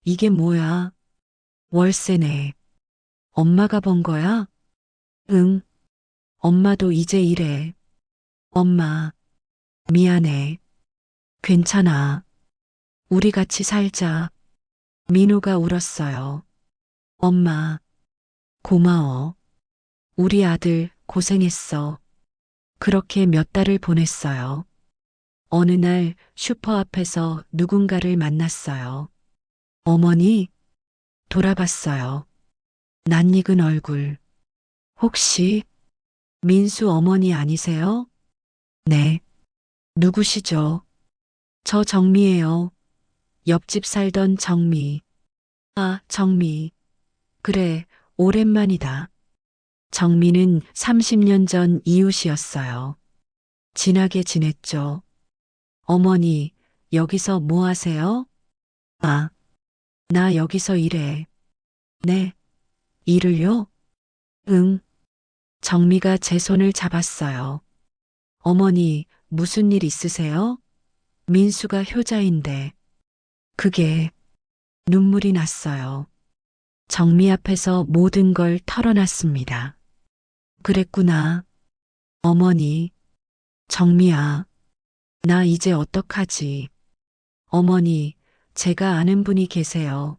이게 뭐야? 월세네. 엄마가 번 거야? 응, 엄마도 이제 일해. 엄마, 미안해. 괜찮아. 우리 같이 살자. 민우가 울었어요. 엄마, 고마워. 우리 아들 고생했어. 그렇게 몇 달을 보냈어요. 어느 날 슈퍼 앞에서 누군가를 만났어요. 어머니, 돌아봤어요. 낯익은 얼굴. 혹시 민수 어머니 아니세요? 네. 누구시죠? 저 정미예요. 옆집 살던 정미. 아, 정미. 그래, 오랜만이다. 정미는 30년 전 이웃이었어요. 친하게 지냈죠. 어머니, 여기서 뭐 하세요? 아, 나 여기서 일해. 네, 일을요? 응. 정미가 제 손을 잡았어요. 어머니, 무슨 일 있으세요? 민수가 효자인데. 그게 눈물이 났어요. 정미 앞에서 모든 걸 털어놨습니다. 그랬구나. 어머니, 정미야, 나 이제 어떡하지? 어머니, 제가 아는 분이 계세요.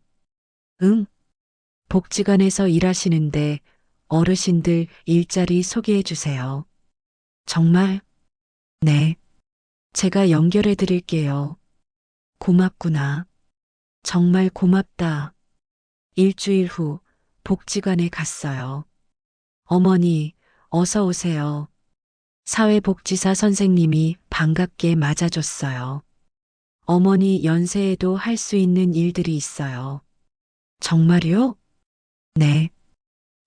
응? 복지관에서 일하시는데 어르신들 일자리 소개해 주세요. 정말? 네. 제가 연결해 드릴게요. 고맙구나. 정말 고맙다. 일주일 후 복지관에 갔어요. 어머니, 어서 오세요. 사회복지사 선생님이 반갑게 맞아줬어요. 어머니 연세에도 할 수 있는 일들이 있어요. 정말요? 네.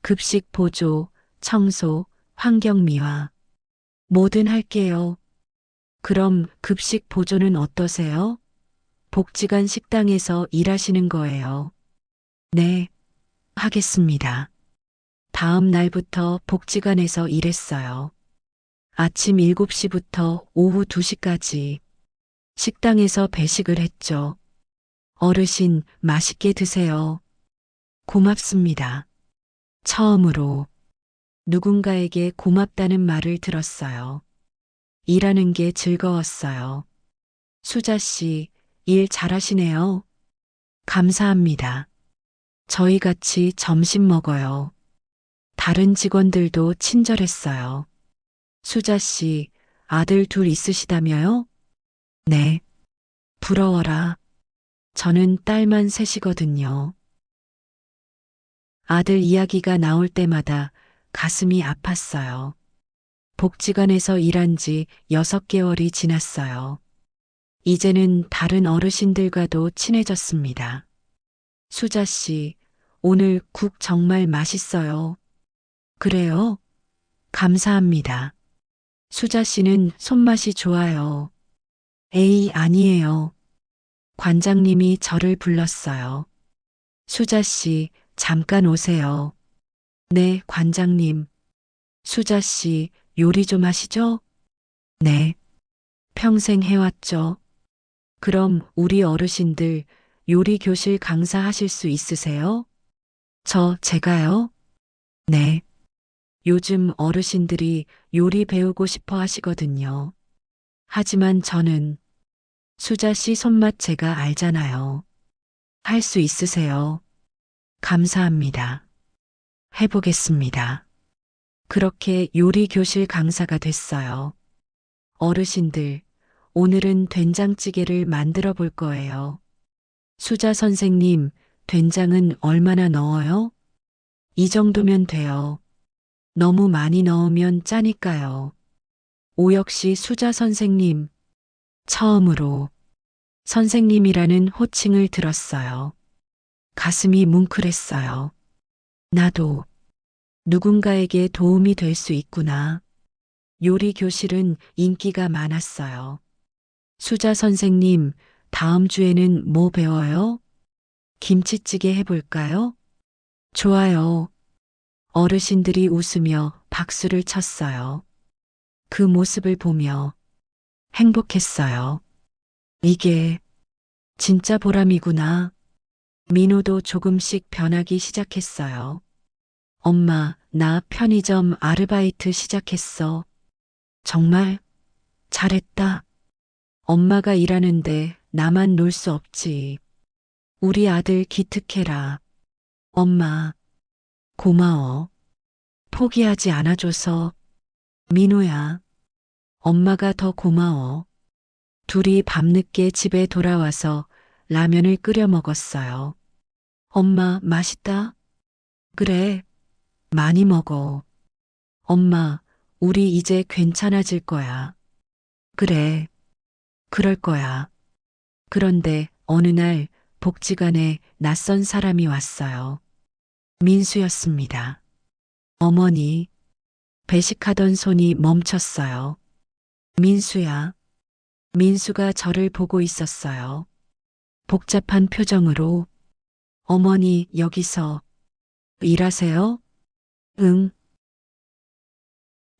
급식 보조, 청소, 환경미화. 뭐든 할게요. 그럼 급식 보조는 어떠세요? 복지관 식당에서 일하시는 거예요. 네, 하겠습니다. 다음 날부터 복지관에서 일했어요. 아침 7시부터 오후 2시까지 식당에서 배식을 했죠. 어르신 맛있게 드세요. 고맙습니다. 처음으로 누군가에게 고맙다는 말을 들었어요. 일하는 게 즐거웠어요. 수자 씨, 일 잘하시네요. 감사합니다. 저희 같이 점심 먹어요. 다른 직원들도 친절했어요. 수자 씨, 아들 둘 있으시다며요? 네. 부러워라. 저는 딸만 셋이거든요. 아들 이야기가 나올 때마다 가슴이 아팠어요. 복지관에서 일한 지 6개월이 지났어요. 이제는 다른 어르신들과도 친해졌습니다. 수자 씨, 오늘 국 정말 맛있어요. 그래요? 감사합니다. 수자 씨는 손맛이 좋아요. 에이, 아니에요. 관장님이 저를 불렀어요. 수자 씨, 잠깐 오세요. 네, 관장님. 수자 씨, 요리 좀 하시죠? 네. 평생 해왔죠. 그럼 우리 어르신들 요리 교실 강사하실 수 있으세요? 제가요? 네. 요즘 어르신들이 요리 배우고 싶어 하시거든요. 하지만 저는 수자 씨 손맛 제가 알잖아요. 할 수 있으세요. 감사합니다. 해보겠습니다. 그렇게 요리 교실 강사가 됐어요. 어르신들, 오늘은 된장찌개를 만들어 볼 거예요. 수자 선생님, 된장은 얼마나 넣어요? 이 정도면 돼요. 너무 많이 넣으면 짜니까요. 오역 씨 수자 선생님, 처음으로 선생님이라는 호칭을 들었어요. 가슴이 뭉클했어요. 나도 누군가에게 도움이 될 수 있구나. 요리 교실은 인기가 많았어요. 수자 선생님, 다음 주에는 뭐 배워요? 김치찌개 해볼까요? 좋아요. 어르신들이 웃으며 박수를 쳤어요. 그 모습을 보며 행복했어요. 이게 진짜 보람이구나. 민호도 조금씩 변하기 시작했어요. 엄마, 나 편의점 아르바이트 시작했어. 정말 잘했다. 엄마가 일하는데 나만 놀 수 없지. 우리 아들 기특해라. 엄마, 고마워. 포기하지 않아줘서. 민호야, 엄마가 더 고마워. 둘이 밤늦게 집에 돌아와서 라면을 끓여 먹었어요. 엄마, 맛있다? 그래, 많이 먹어. 엄마, 우리 이제 괜찮아질 거야. 그래, 그럴 거야. 그런데 어느 날 복지관에 낯선 사람이 왔어요. 민수였습니다. 어머니, 배식하던 손이 멈췄어요. 민수야. 민수가 저를 보고 있었어요. 복잡한 표정으로. 어머니, 여기서 일하세요? 응.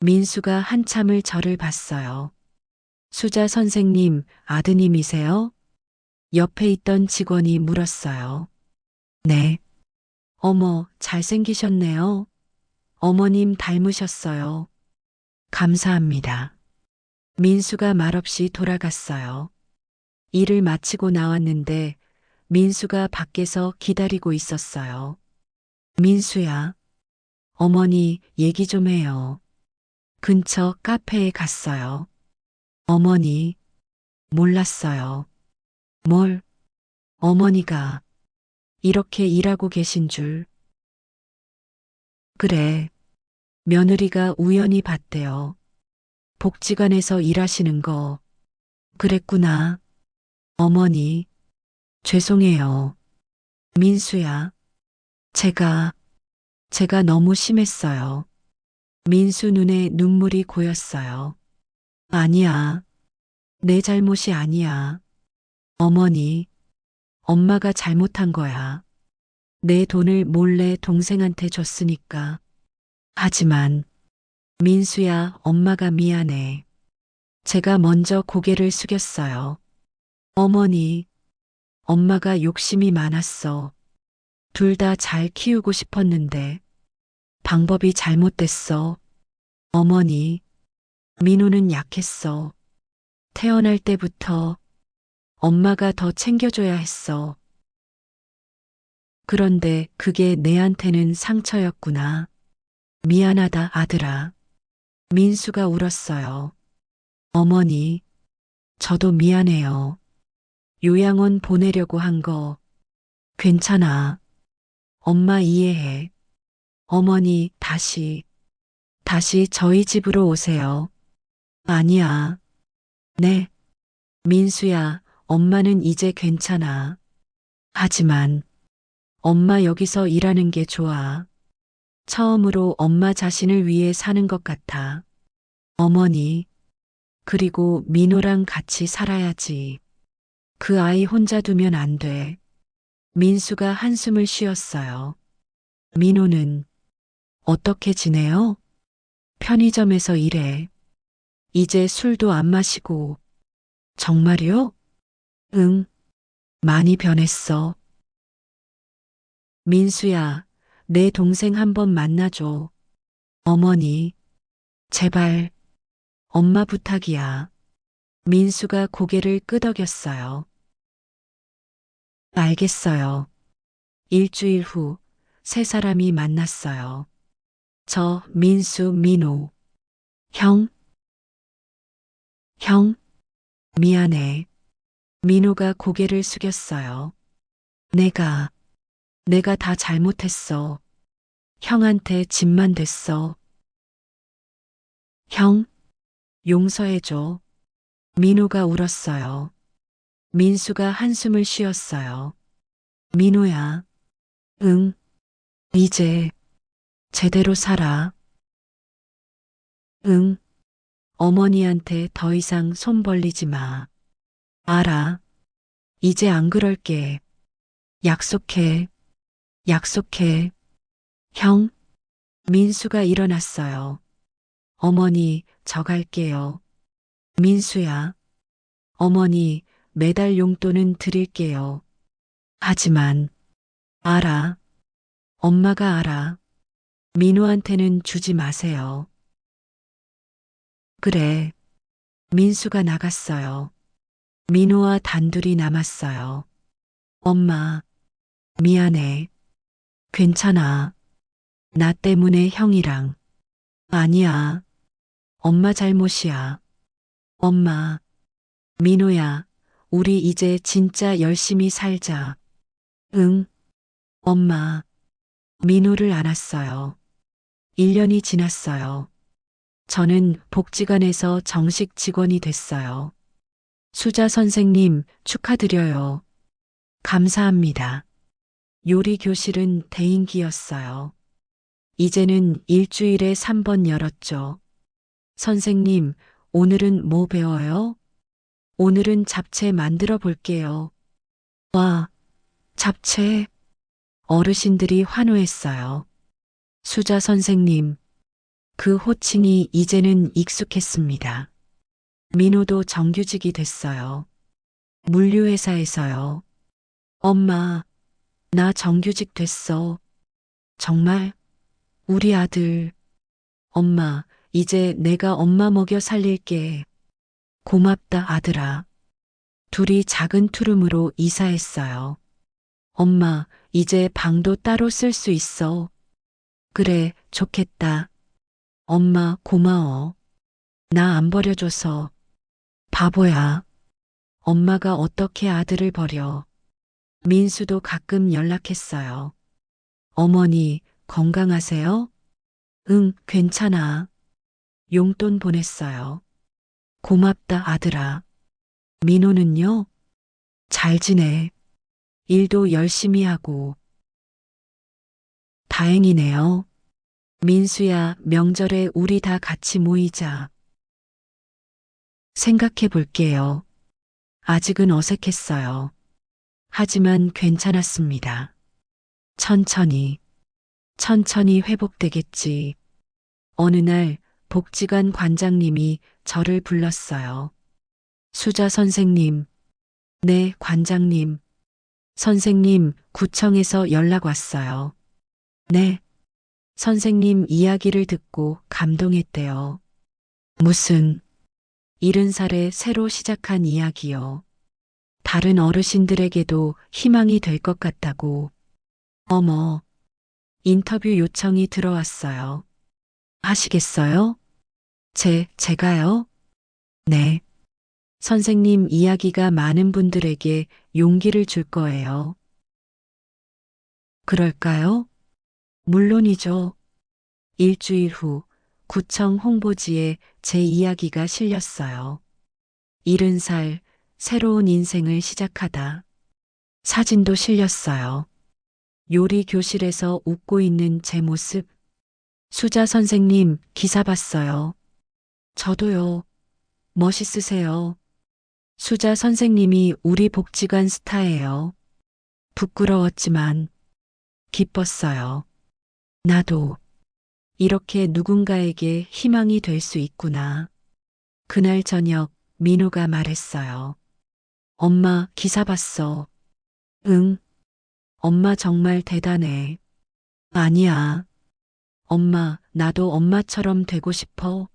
민수가 한참을 저를 봤어요. 수자 선생님, 아드님이세요? 옆에 있던 직원이 물었어요. 네. 어머, 잘생기셨네요. 어머님 닮으셨어요. 감사합니다. 민수가 말없이 돌아갔어요. 일을 마치고 나왔는데 민수가 밖에서 기다리고 있었어요. 민수야, 어머니 얘기 좀 해요. 근처 카페에 갔어요. 어머니, 몰랐어요. 뭘, 어머니가 이렇게 일하고 계신 줄. 그래, 며느리가 우연히 봤대요. 복지관에서 일하시는 거. 그랬구나. 어머니, 죄송해요. 민수야, 제가 너무 심했어요. 민수 눈에 눈물이 고였어요. 아니야, 내 잘못이 아니야. 어머니, 엄마가 잘못한 거야. 내 돈을 몰래 동생한테 줬으니까. 하지만, 민수야, 엄마가 미안해. 제가 먼저 고개를 숙였어요. 어머니, 엄마가 욕심이 많았어. 둘 다 잘 키우고 싶었는데, 방법이 잘못됐어. 어머니, 민호는 약했어. 태어날 때부터 엄마가 더 챙겨줘야 했어. 그런데 그게 내한테는 상처였구나. 미안하다, 아들아. 민수가 울었어요. 어머니, 저도 미안해요. 요양원 보내려고 한 거 괜찮아. 엄마 이해해. 어머니, 다시 저희 집으로 오세요. 아니야. 네. 민수야, 엄마는 이제 괜찮아. 하지만 엄마 여기서 일하는 게 좋아. 처음으로 엄마 자신을 위해 사는 것 같아. 어머니, 그리고 민호랑 같이 살아야지. 그 아이 혼자 두면 안 돼. 민수가 한숨을 쉬었어요. 민호는 어떻게 지내요? 편의점에서 일해. 이제 술도 안 마시고. 정말요? 응, 많이 변했어. 민수야, 내 동생 한번 만나줘. 어머니, 제발, 엄마 부탁이야. 민수가 고개를 끄덕였어요. 알겠어요. 일주일 후, 세 사람이 만났어요. 민수, 민호. 형, 미안해. 민호가 고개를 숙였어요. 내가 다 잘못했어. 형한테 짐만 됐어. 형, 용서해줘. 민호가 울었어요. 민수가 한숨을 쉬었어요. 민호야, 응, 이제 제대로 살아. 응, 어머니한테 더 이상 손 벌리지 마. 알아. 이제 안 그럴게. 약속해. 약속해. 형, 민수가 일어났어요. 어머니, 저 갈게요. 민수야. 어머니, 매달 용돈은 드릴게요. 하지만, 알아. 엄마가 알아. 민호한테는 주지 마세요. 그래. 민수가 나갔어요. 민호와 단둘이 남았어요. 엄마, 미안해. 괜찮아. 나 때문에 형이랑. 아니야. 엄마 잘못이야. 엄마, 민호야, 우리 이제 진짜 열심히 살자. 응, 엄마. 민호를 안았어요. 1년이 지났어요. 저는 복지관에서 정식 직원이 됐어요. 수자 선생님 축하드려요. 감사합니다. 요리 교실은 대인기였어요. 이제는 일주일에 3번 열었죠. 선생님, 오늘은 뭐 배워요? 오늘은 잡채 만들어 볼게요. 와, 잡채. 어르신들이 환호했어요. 수자 선생님, 그 호칭이 이제는 익숙했습니다. 민호도 정규직이 됐어요. 물류회사에서요. 엄마, 나 정규직 됐어. 정말? 우리 아들. 엄마, 이제 내가 엄마 먹여 살릴게. 고맙다, 아들아. 둘이 작은 투룸으로 이사했어요. 엄마, 이제 방도 따로 쓸 수 있어. 그래, 좋겠다. 엄마, 고마워. 나 안 버려줘서. 바보야. 엄마가 어떻게 아들을 버려. 민수도 가끔 연락했어요. 어머니, 건강하세요? 응, 괜찮아. 용돈 보냈어요. 고맙다, 아들아. 민호는요? 잘 지내. 일도 열심히 하고. 다행이네요. 민수야, 명절에 우리 다 같이 모이자. 생각해 볼게요. 아직은 어색했어요. 하지만 괜찮았습니다. 천천히, 천천히 회복되겠지. 어느 날 복지관 관장님이 저를 불렀어요. 수자 선생님. 네, 관장님. 선생님, 구청에서 연락 왔어요. 네. 선생님 이야기를 듣고 감동했대요. 무슨 70살에 새로 시작한 이야기요. 다른 어르신들에게도 희망이 될 것 같다고. 어머, 인터뷰 요청이 들어왔어요. 하시겠어요? 제가요? 네. 선생님 이야기가 많은 분들에게 용기를 줄 거예요. 그럴까요? 물론이죠. 일주일 후 구청 홍보지에 제 이야기가 실렸어요. 70살, 새로운 인생을 시작하다. 사진도 실렸어요. 요리 교실에서 웃고 있는 제 모습. 수자 선생님 기사 봤어요. 저도요. 멋있으세요. 수자 선생님이 우리 복지관 스타예요. 부끄러웠지만 기뻤어요. 나도 이렇게 누군가에게 희망이 될 수 있구나. 그날 저녁 민호가 말했어요. 엄마 기사 봤어. 응. 엄마 정말 대단해. 아니야. 엄마, 나도 엄마처럼 되고 싶어.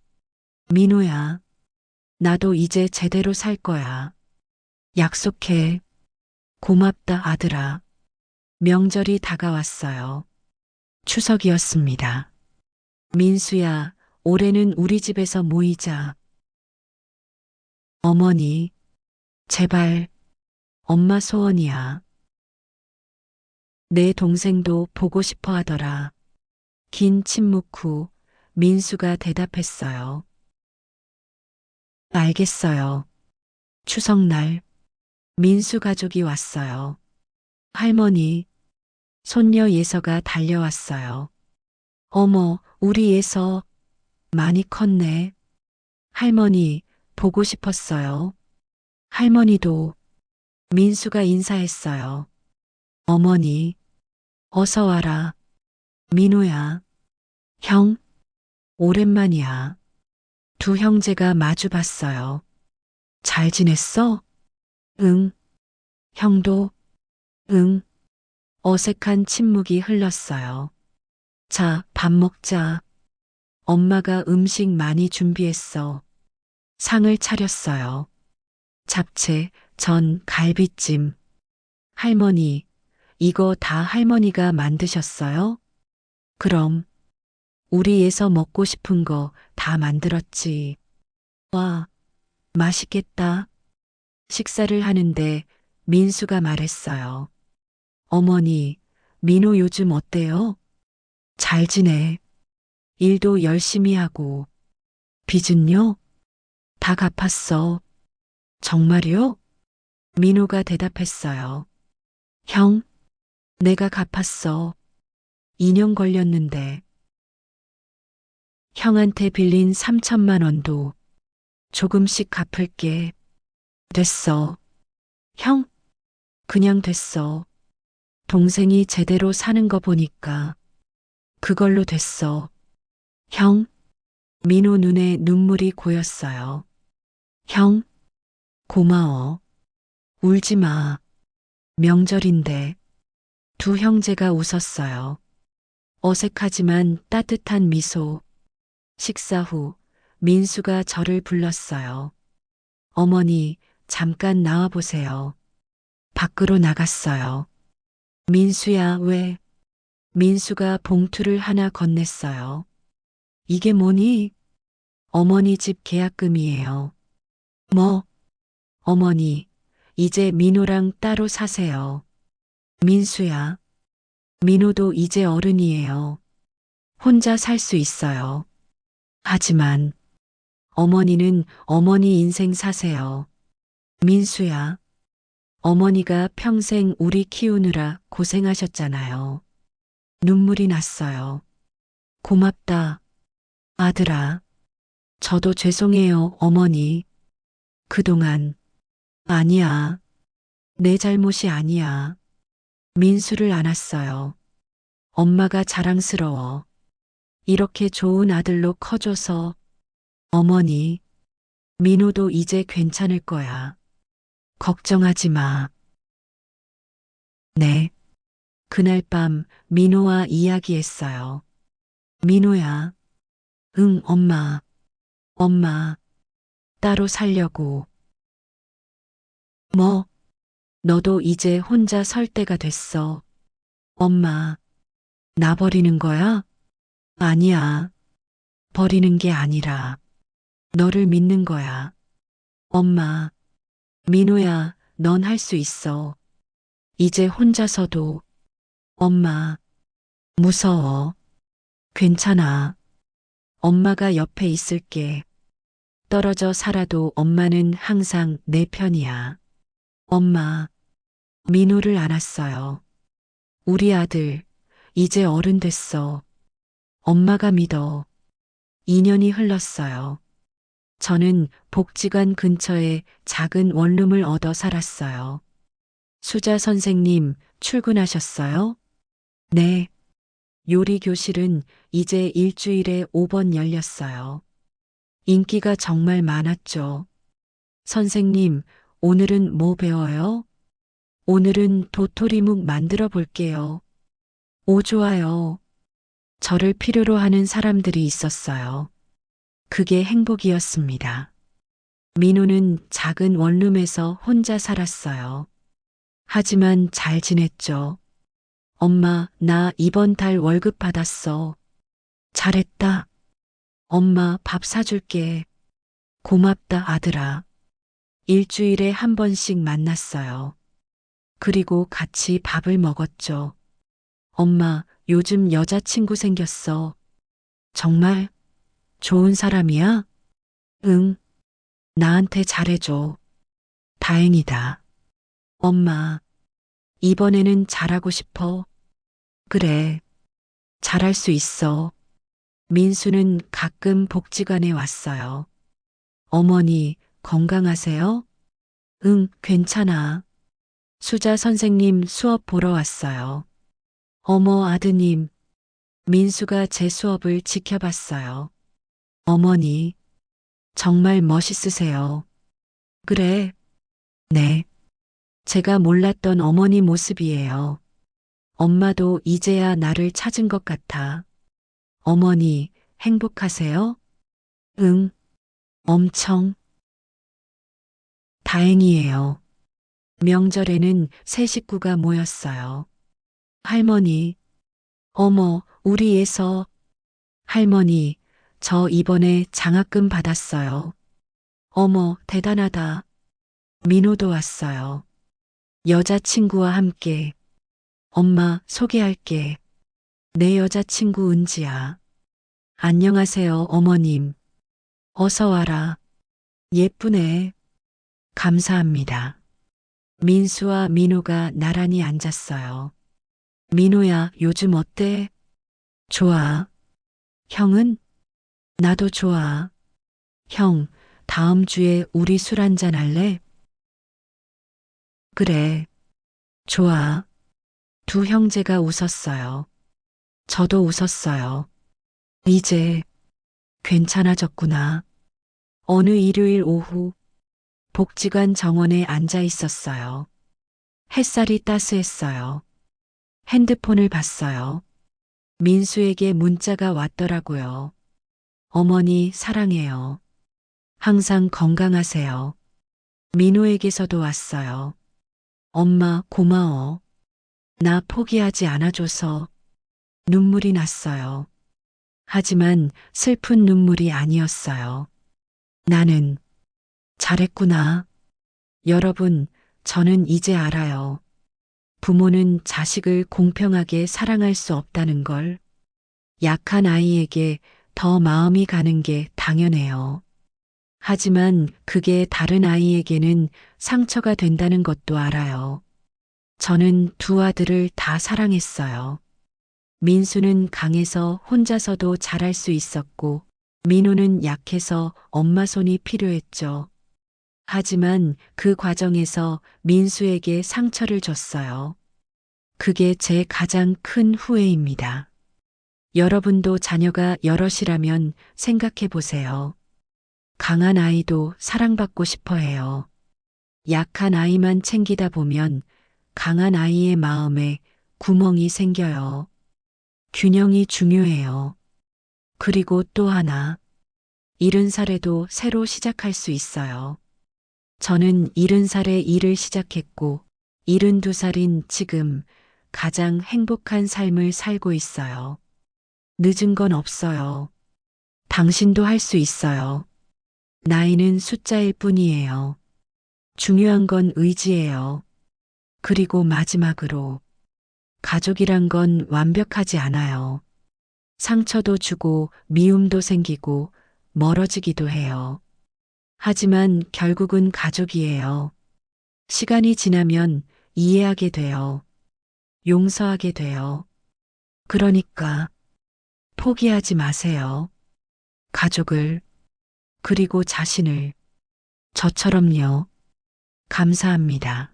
민호야. 나도 이제 제대로 살 거야. 약속해. 고맙다, 아들아. 명절이 다가왔어요. 추석이었습니다. 민수야, 올해는 우리 집에서 모이자. 어머니, 제발, 엄마 소원이야. 내 동생도 보고 싶어 하더라. 긴 침묵 후 민수가 대답했어요. 알겠어요. 추석날 민수 가족이 왔어요. 할머니, 손녀 예서가 달려왔어요. 어머, 우리 예서 많이 컸네. 할머니, 보고 싶었어요. 할머니도 민수가 인사했어요. 어머니, 어서 와라. 민호야. 형, 오랜만이야. 두 형제가 마주 봤어요. 잘 지냈어? 응. 형도? 응. 어색한 침묵이 흘렀어요. 자, 밥 먹자. 엄마가 음식 많이 준비했어. 상을 차렸어요. 잡채, 전, 갈비찜. 할머니, 이거 다 할머니가 만드셨어요? 그럼, 우리에서 먹고 싶은 거 다 만들었지. 와, 맛있겠다. 식사를 하는데 민수가 말했어요. 어머니, 민호 요즘 어때요? 잘 지내. 일도 열심히 하고. 빚은요? 다 갚았어. 정말요? 민호가 대답했어요. 형, 내가 갚았어. 2년 걸렸는데. 형한테 빌린 3천만 원도 조금씩 갚을게. 됐어. 형, 그냥 됐어. 동생이 제대로 사는 거 보니까 그걸로 됐어. 형, 민호 눈에 눈물이 고였어요. 형, 고마워. 울지 마. 명절인데. 두 형제가 웃었어요. 어색하지만 따뜻한 미소. 식사 후 민수가 저를 불렀어요. 어머니, 잠깐 나와 보세요. 밖으로 나갔어요. 민수야, 왜? 민수가 봉투를 하나 건넸어요. 이게 뭐니? 어머니 집 계약금이에요. 뭐? 어머니, 이제 민호랑 따로 사세요. 민수야, 민호도 이제 어른이에요. 혼자 살 수 있어요. 하지만 어머니는 어머니 인생 사세요. 민수야, 어머니가 평생 우리 키우느라 고생하셨잖아요. 눈물이 났어요. 고맙다, 아들아. 저도 죄송해요, 어머니. 그동안. 아니야. 내 잘못이 아니야. 민수를 안았어요. 엄마가 자랑스러워. 이렇게 좋은 아들로 커줘서. 어머니, 민호도 이제 괜찮을 거야. 걱정하지 마. 네. 그날 밤 민호와 이야기했어요. 민호야. 응, 엄마. 엄마. 따로 살려고. 뭐? 너도 이제 혼자 설 때가 됐어. 엄마. 나 버리는 거야? 아니야. 버리는 게 아니라. 너를 믿는 거야. 엄마. 민호야, 넌 할 수 있어. 이제 혼자서도. 엄마. 무서워. 괜찮아. 엄마가 옆에 있을게. 떨어져 살아도 엄마는 항상 내 편이야. 엄마. 민호를 안았어요. 우리 아들, 이제 어른 됐어. 엄마가 믿어. 2년이 흘렀어요. 저는 복지관 근처에 작은 원룸을 얻어 살았어요. 수자 선생님, 출근하셨어요? 네. 요리 교실은 이제 일주일에 5번 열렸어요. 인기가 정말 많았죠. 선생님, 오늘은 뭐 배워요? 오늘은 도토리묵 만들어 볼게요. 오, 좋아요. 저를 필요로 하는 사람들이 있었어요. 그게 행복이었습니다. 민호는 작은 원룸에서 혼자 살았어요. 하지만 잘 지냈죠. 엄마, 나 이번 달 월급 받았어. 잘했다. 엄마, 밥 사줄게. 고맙다, 아들아. 일주일에 한 번씩 만났어요. 그리고 같이 밥을 먹었죠. 엄마, 요즘 여자친구 생겼어. 정말 좋은 사람이야? 응, 나한테 잘해줘. 다행이다. 엄마, 이번에는 잘하고 싶어. 그래, 잘할 수 있어. 민수는 가끔 복지관에 왔어요. 어머니, 건강하세요? 응, 괜찮아. 수자 선생님 수업 보러 왔어요. 어머, 아드님, 민수가 제 수업을 지켜봤어요. 어머니, 정말 멋있으세요. 그래, 네. 제가 몰랐던 어머니 모습이에요. 엄마도 이제야 나를 찾은 것 같아. 어머니, 행복하세요? 응, 엄청. 다행이에요. 명절에는 새 식구가 모였어요. 할머니, 어머, 우리 예서. 할머니, 저 이번에 장학금 받았어요. 어머, 대단하다. 민호도 왔어요. 여자친구와 함께. 엄마, 소개할게. 내 여자친구 은지야. 안녕하세요, 어머님. 어서 와라. 예쁘네. 감사합니다. 민수와 민호가 나란히 앉았어요. 민호야, 요즘 어때? 좋아. 형은? 나도 좋아. 형, 다음 주에 우리 술 한잔 할래? 그래. 좋아. 두 형제가 웃었어요. 저도 웃었어요. 이제 괜찮아졌구나. 어느 일요일 오후 복지관 정원에 앉아 있었어요. 햇살이 따스했어요. 핸드폰을 봤어요. 민수에게 문자가 왔더라고요. 어머니 사랑해요. 항상 건강하세요. 민호에게서도 왔어요. 엄마 고마워. 나 포기하지 않아줘서. 눈물이 났어요. 하지만 슬픈 눈물이 아니었어요. 나는 잘했구나. 여러분, 저는 이제 알아요. 부모는 자식을 공평하게 사랑할 수 없다는 걸. 약한 아이에게 더 마음이 가는 게 당연해요. 하지만 그게 다른 아이에게는 상처가 된다는 것도 알아요. 저는 두 아들을 다 사랑했어요. 민수는 강해서 혼자서도 잘할 수 있었고, 민호는 약해서 엄마 손이 필요했죠. 하지만 그 과정에서 민수에게 상처를 줬어요. 그게 제 가장 큰 후회입니다. 여러분도 자녀가 여럿이라면 생각해 보세요. 강한 아이도 사랑받고 싶어 해요. 약한 아이만 챙기다 보면 강한 아이의 마음에 구멍이 생겨요. 균형이 중요해요. 그리고 또 하나, 70살에도 새로 시작할 수 있어요. 저는 70살에 일을 시작했고, 72살인 지금 가장 행복한 삶을 살고 있어요. 늦은 건 없어요. 당신도 할 수 있어요. 나이는 숫자일 뿐이에요. 중요한 건 의지예요. 그리고 마지막으로, 가족이란 건 완벽하지 않아요. 상처도 주고 미움도 생기고 멀어지기도 해요. 하지만 결국은 가족이에요. 시간이 지나면 이해하게 돼요. 용서하게 돼요. 그러니까 포기하지 마세요. 가족을, 그리고 자신을. 저처럼요. 감사합니다.